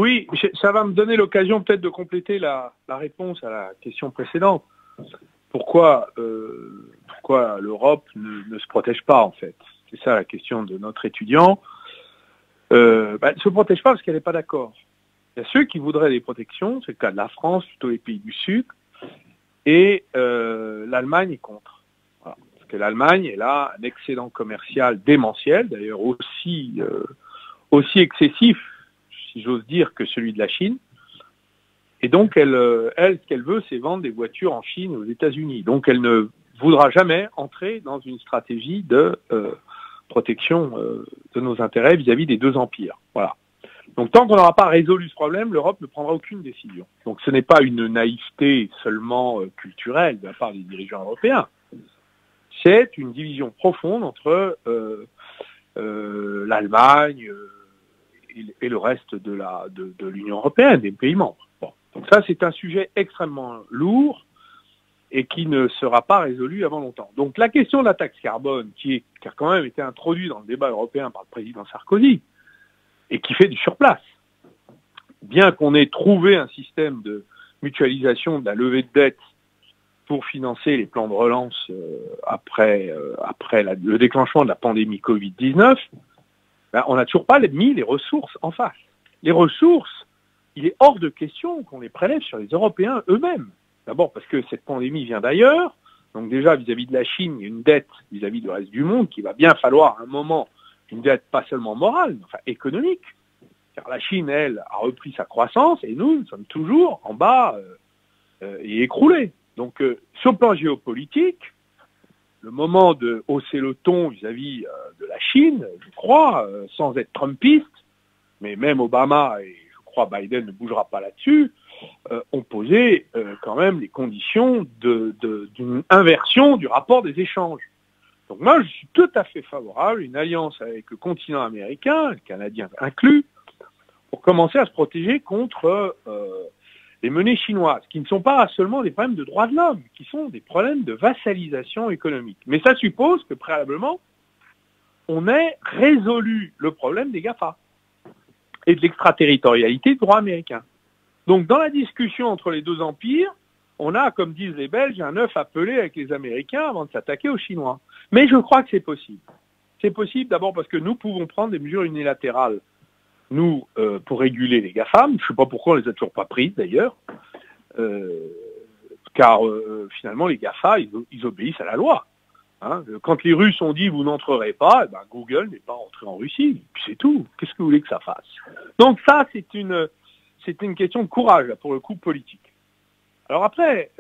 Oui, ça va me donner l'occasion peut-être de compléter la réponse à la question précédente. Pourquoi l'Europe ne se protège pas, en fait? C'est ça la question de notre étudiant. Elle ne se protège pas parce qu'elle n'est pas d'accord. Il y a ceux qui voudraient des protections, c'est le cas de la France, plutôt les pays du Sud, et l'Allemagne est contre. Voilà. Parce que l'Allemagne, elle a un excédent commercial démentiel, d'ailleurs aussi excessif, si j'ose dire, que celui de la Chine. Et donc, elle, ce qu'elle veut, c'est vendre des voitures en Chine et aux États-Unis. Donc, elle ne voudra jamais entrer dans une stratégie de protection de nos intérêts vis-à-vis des deux empires. Voilà. Donc tant qu'on n'aura pas résolu ce problème, l'Europe ne prendra aucune décision. Donc ce n'est pas une naïveté seulement culturelle de la part des dirigeants européens. C'est une division profonde entre l'Allemagne et le reste de l'Union européenne, des pays membres. Bon. Donc ça, c'est un sujet extrêmement lourd et qui ne sera pas résolu avant longtemps. Donc la question de la taxe carbone, qui a quand même été introduite dans le débat européen par le président Sarkozy, et qui fait du surplace, bien qu'on ait trouvé un système de mutualisation de la levée de dette pour financer les plans de relance après le déclenchement de la pandémie Covid-19, ben, on n'a toujours pas mis les ressources en face. Les ressources, il est hors de question qu'on les prélève sur les Européens eux-mêmes. D'abord parce que cette pandémie vient d'ailleurs, donc déjà vis-à-vis de la Chine, il y a une dette vis-à-vis du reste du monde qu'il va bien falloir à un moment, une dette pas seulement morale, mais enfin économique. Car la Chine, elle, a repris sa croissance et nous sommes toujours en bas et écroulés. Donc sur le plan géopolitique, le moment de hausser le ton vis-à-vis de la Chine, je crois, sans être trumpiste, mais même Obama et je crois Biden ne bougera pas là-dessus, ont posé quand même les conditions d'une inversion du rapport des échanges. Donc moi, je suis tout à fait favorable à une alliance avec le continent américain, le Canadien inclus, pour commencer à se protéger contre les menées chinoises, qui ne sont pas seulement des problèmes de droits de l'homme, qui sont des problèmes de vassalisation économique. Mais ça suppose que préalablement, on ait résolu le problème des GAFA et de l'extraterritorialité du droit américain. Donc dans la discussion entre les deux empires, on a, comme disent les Belges, un œuf à peler avec les Américains avant de s'attaquer aux Chinois. Mais je crois que c'est possible. C'est possible d'abord parce que nous pouvons prendre des mesures unilatérales, nous, pour réguler les GAFAM. Je ne sais pas pourquoi on les a toujours pas prises d'ailleurs, car finalement les GAFA, ils obéissent à la loi. Hein. Quand les Russes ont dit vous n'entrerez pas, eh ben, Google n'est pas entré en Russie. Puis c'est tout. Qu'est-ce que vous voulez que ça fasse? Donc ça, c'est une question de courage, là, pour le coup, politique. Alors après,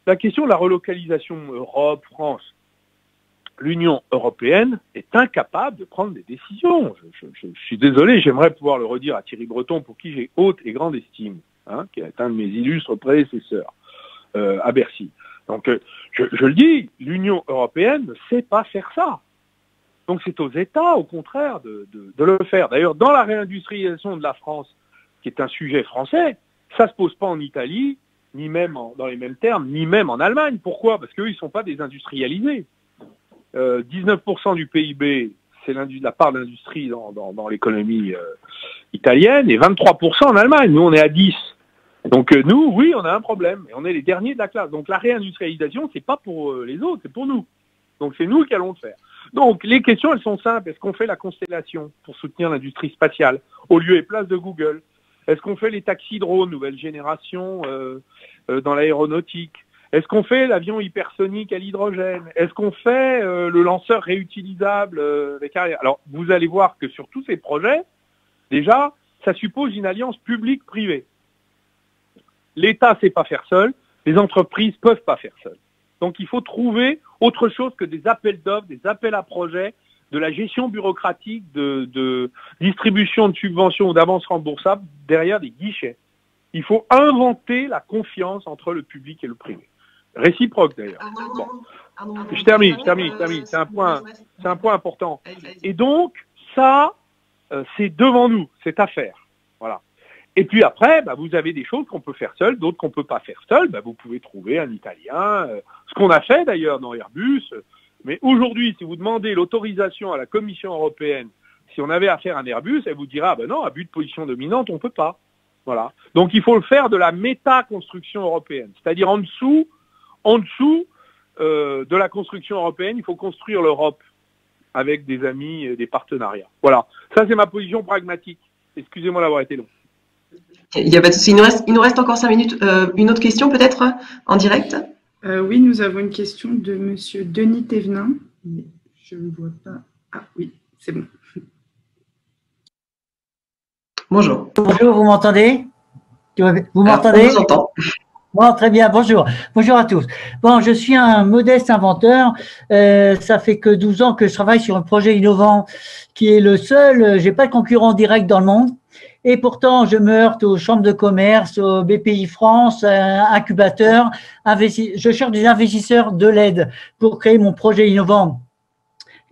la question de la relocalisation Europe-France, l'Union européenne est incapable de prendre des décisions. Je suis désolé, j'aimerais pouvoir le redire à Thierry Breton, pour qui j'ai haute et grande estime, hein, qui est un de mes illustres prédécesseurs à Bercy. Donc je le dis, l'Union européenne ne sait pas faire ça. Donc c'est aux États, au contraire, de le faire. D'ailleurs, dans la réindustrialisation de la France, qui est un sujet français, ça ne se pose pas en Italie, ni même dans les mêmes termes, ni même en Allemagne. Pourquoi? Parce qu'eux, ils ne sont pas désindustrialisés. 19% du PIB, c'est la part d'industrie dans l'économie italienne, et 23% en Allemagne. Nous, on est à 10. Donc nous, oui, on a un problème, et on est les derniers de la classe. Donc la réindustrialisation, c'est pas pour les autres, c'est pour nous. Donc c'est nous qui allons le faire. Donc les questions, elles sont simples. Est-ce qu'on fait la constellation pour soutenir l'industrie spatiale, au lieu et place de Google? Est-ce qu'on fait les taxis drones, nouvelle génération, dans l'aéronautique? Est-ce qu'on fait l'avion hypersonique à l'hydrogène? Est-ce qu'on fait le lanceur réutilisable avec Ariane? Alors, vous allez voir que sur tous ces projets, déjà, ça suppose une alliance publique-privée. L'État ne sait pas faire seul, les entreprises ne peuvent pas faire seul. Donc, il faut trouver autre chose que des appels d'offres, des appels à projets, de la gestion bureaucratique, de distribution de subventions ou d'avances remboursables derrière des guichets. Il faut inventer la confiance entre le public et le privé. Réciproque d'ailleurs. Bon. Je termine. C'est un point important. Et donc, ça, c'est devant nous, cette affaire. Voilà. Et puis après, bah, vous avez des choses qu'on peut faire seul, d'autres qu'on ne peut pas faire seul. Bah, vous pouvez trouver un Italien, ce qu'on a fait d'ailleurs dans Airbus. Mais aujourd'hui, si vous demandez l'autorisation à la Commission européenne, si on avait affaire à un Airbus, elle vous dira, ben non, à but de position dominante, on ne peut pas. Voilà. Donc il faut le faire de la méta-construction européenne, c'est-à-dire en dessous de la construction européenne, il faut construire l'Europe avec des amis et des partenariats. Voilà. Ça, c'est ma position pragmatique. Excusez-moi d'avoir été long. Il n'y a pas de souci. Il nous reste encore 5 minutes. Une autre question peut-être en direct? Oui, nous avons une question de Monsieur Denis Thévenin. Mais je ne vois pas. Ah oui, c'est bon. Bonjour. Bonjour, vous m'entendez? Vous m'entendez? On vous entend. Bon, très bien, bonjour. Bonjour à tous. Bon, je suis un modeste inventeur. Ça fait que 12 ans que je travaille sur un projet innovant qui est le seul. J'ai pas de concurrent direct dans le monde. Et pourtant, je me heurte aux chambres de commerce, au BPI France, incubateurs. Je cherche des investisseurs de l'aide pour créer mon projet innovant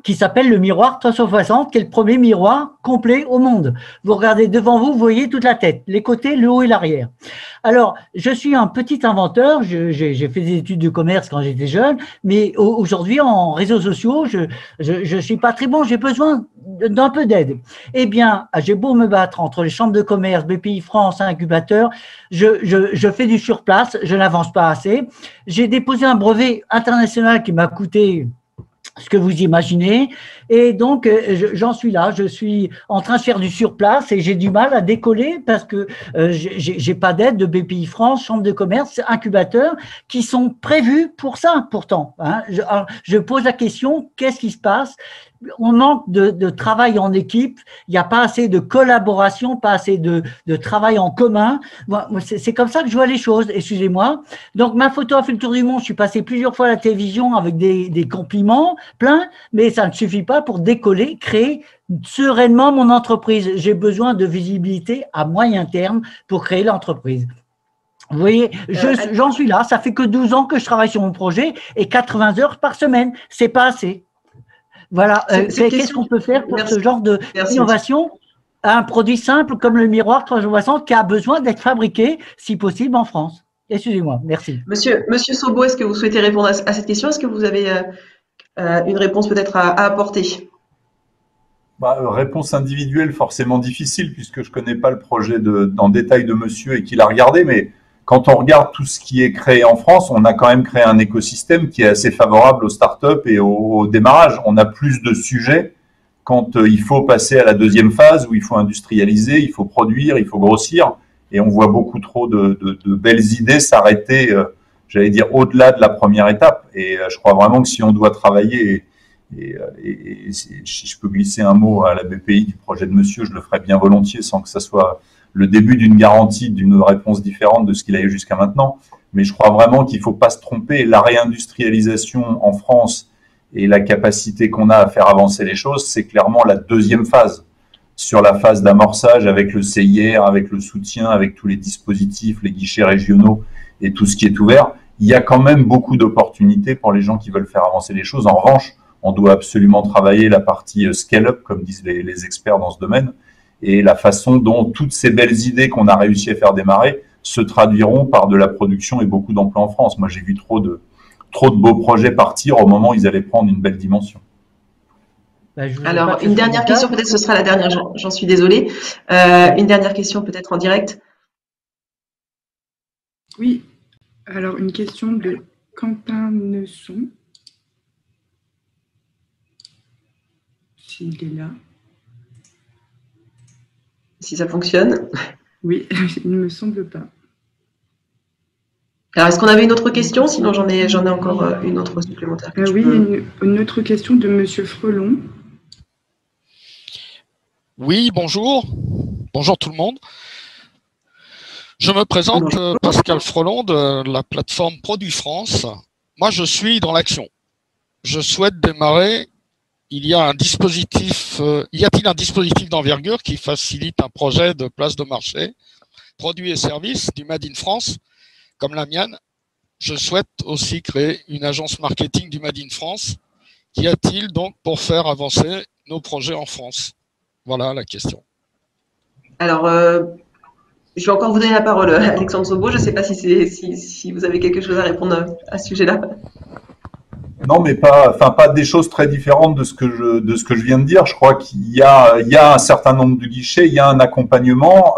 qui s'appelle le miroir 360, qui est le premier miroir complet au monde. Vous regardez devant vous, vous voyez toute la tête, les côtés, le haut et l'arrière. Alors, je suis un petit inventeur, j'ai fait des études de commerce quand j'étais jeune, mais aujourd'hui, en réseaux sociaux, je suis pas très bon, j'ai besoin d'un peu d'aide. Eh bien, j'ai beau me battre entre les chambres de commerce, BPI France, incubateurs, je fais du surplace, je n'avance pas assez. J'ai déposé un brevet international qui m'a coûté ce que vous imaginez. Et donc, j'en suis là. Je suis en train de faire du surplace et j'ai du mal à décoller parce que j'ai pas d'aide de BPI France, Chambre de commerce, incubateurs qui sont prévus pour ça, pourtant. Hein. Je pose la question, qu'est-ce qui se passe? On manque de travail en équipe, il n'y a pas assez de collaboration, pas assez de travail en commun. C'est comme ça que je vois les choses, excusez-moi. Donc, ma photo a fait le tour du monde, je suis passé plusieurs fois à la télévision avec des compliments pleins, mais ça ne suffit pas pour décoller, créer sereinement mon entreprise. J'ai besoin de visibilité à moyen terme pour créer l'entreprise. Vous voyez, j'en suis là, ça fait que 12 ans que je travaille sur mon projet et 80 heures par semaine, c'est pas assez. Voilà, qu'est-ce qu'on peut faire pour ce genre d'innovation à un produit simple comme le miroir 360 qui a besoin d'être fabriqué, si possible, en France? Excusez-moi, merci. Monsieur Sobo, est-ce que vous souhaitez répondre à cette question? Est-ce que vous avez une réponse peut-être à apporter? Réponse individuelle forcément difficile puisque je connais pas le projet en détail de monsieur et qu'il a regardé, mais quand on regarde tout ce qui est créé en France, on a quand même créé un écosystème qui est assez favorable aux startups et au démarrage. On a plus de sujets quand il faut passer à la deuxième phase où il faut industrialiser, il faut produire, il faut grossir. Et on voit beaucoup trop de belles idées s'arrêter, j'allais dire, au-delà de la première étape. Et je crois vraiment que si on doit travailler, et si je peux glisser un mot à la BPI du projet de monsieur, je le ferai bien volontiers sans que ça soit le début d'une garantie, d'une réponse différente de ce qu'il a eu jusqu'à maintenant. Mais je crois vraiment qu'il ne faut pas se tromper. La réindustrialisation en France et la capacité qu'on a à faire avancer les choses, c'est clairement la deuxième phase. Sur la phase d'amorçage avec le CIR, avec le soutien, avec tous les dispositifs, les guichets régionaux et tout ce qui est ouvert, il y a quand même beaucoup d'opportunités pour les gens qui veulent faire avancer les choses. En revanche, on doit absolument travailler la partie scale-up, comme disent les experts dans ce domaine, et la façon dont toutes ces belles idées qu'on a réussi à faire démarrer se traduiront par de la production et beaucoup d'emplois en France. Moi, j'ai vu trop de beaux projets partir au moment où ils allaient prendre une belle dimension. Alors, une dernière question, peut-être ce sera la dernière, j'en suis désolée. Une dernière question peut-être en direct. Oui, alors une question de Quentin Nesson. S'il est là. Si ça fonctionne. Oui, il ne me semble pas. Alors, est-ce qu'on avait une autre question? Sinon, j'en ai encore une autre supplémentaire. Oui, une autre question de Monsieur Frelon. Oui, bonjour. Bonjour tout le monde. Je me présente, Pascal Frelon de la plateforme Produits France. Moi, je suis dans l'action. Je souhaite démarrer. Y a-t-il un dispositif d'envergure qui facilite un projet de place de marché, produits et services du Made in France, comme la mienne? Je souhaite aussi créer une agence marketing du Made in France. Qu'y a-t-il donc pour faire avancer nos projets en France? Voilà la question. Alors, je vais encore vous donner la parole, Alexandre Sobo. Je ne sais pas si vous avez quelque chose à répondre à ce sujet-là. Non, mais pas des choses très différentes de ce que je viens de dire. Je crois qu'il y a un certain nombre de guichets, il y a un accompagnement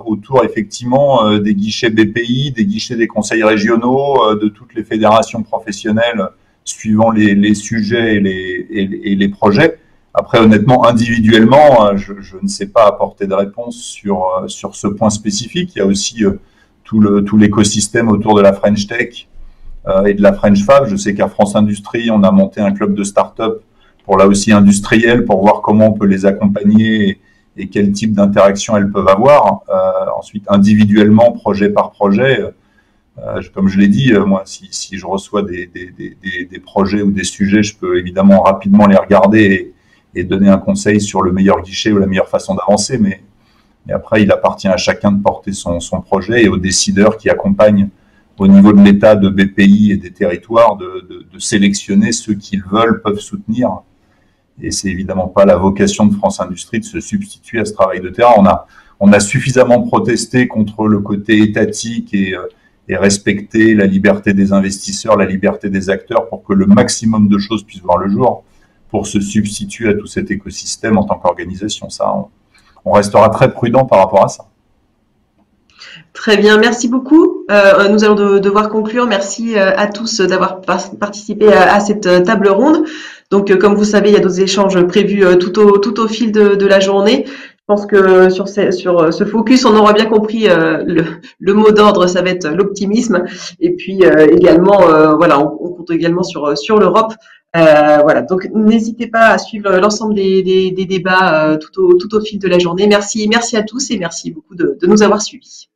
autour effectivement des guichets BPI, des guichets des conseils régionaux, de toutes les fédérations professionnelles suivant les sujets et les projets. Après, honnêtement, individuellement, je ne sais pas apporter de réponse sur ce point spécifique. Il y a aussi tout l'écosystème autour de la French Tech et de la French Fab. Je sais qu'à France Industrie, on a monté un club de start-up pour là aussi industriel, pour voir comment on peut les accompagner et quel type d'interaction elles peuvent avoir. Ensuite, individuellement, projet par projet, Comme je l'ai dit, moi, si je reçois des projets ou des sujets, je peux évidemment rapidement les regarder et donner un conseil sur le meilleur guichet ou la meilleure façon d'avancer. Mais après, il appartient à chacun de porter son projet et aux décideurs qui accompagnent au niveau de l'État, de BPI et des territoires de sélectionner ceux qu'ils veulent, peuvent soutenir. Et c'est évidemment pas la vocation de France Industrie de se substituer à ce travail de terrain. On a suffisamment protesté contre le côté étatique et respecter la liberté des investisseurs, la liberté des acteurs pour que le maximum de choses puissent voir le jour, pour se substituer à tout cet écosystème en tant qu'organisation. Ça, on restera très prudent par rapport à ça. Très bien, merci beaucoup. Nous allons devoir conclure. Merci à tous d'avoir participé à cette table ronde. Donc, comme vous savez, il y a d'autres échanges prévus tout au fil de la journée. Je pense que sur ce focus, on aura bien compris le mot d'ordre, ça va être l'optimisme. Et puis également, voilà, on compte également sur l'Europe. Voilà, donc n'hésitez pas à suivre l'ensemble des débats tout au fil de la journée. Merci à tous et merci beaucoup de nous avoir suivis.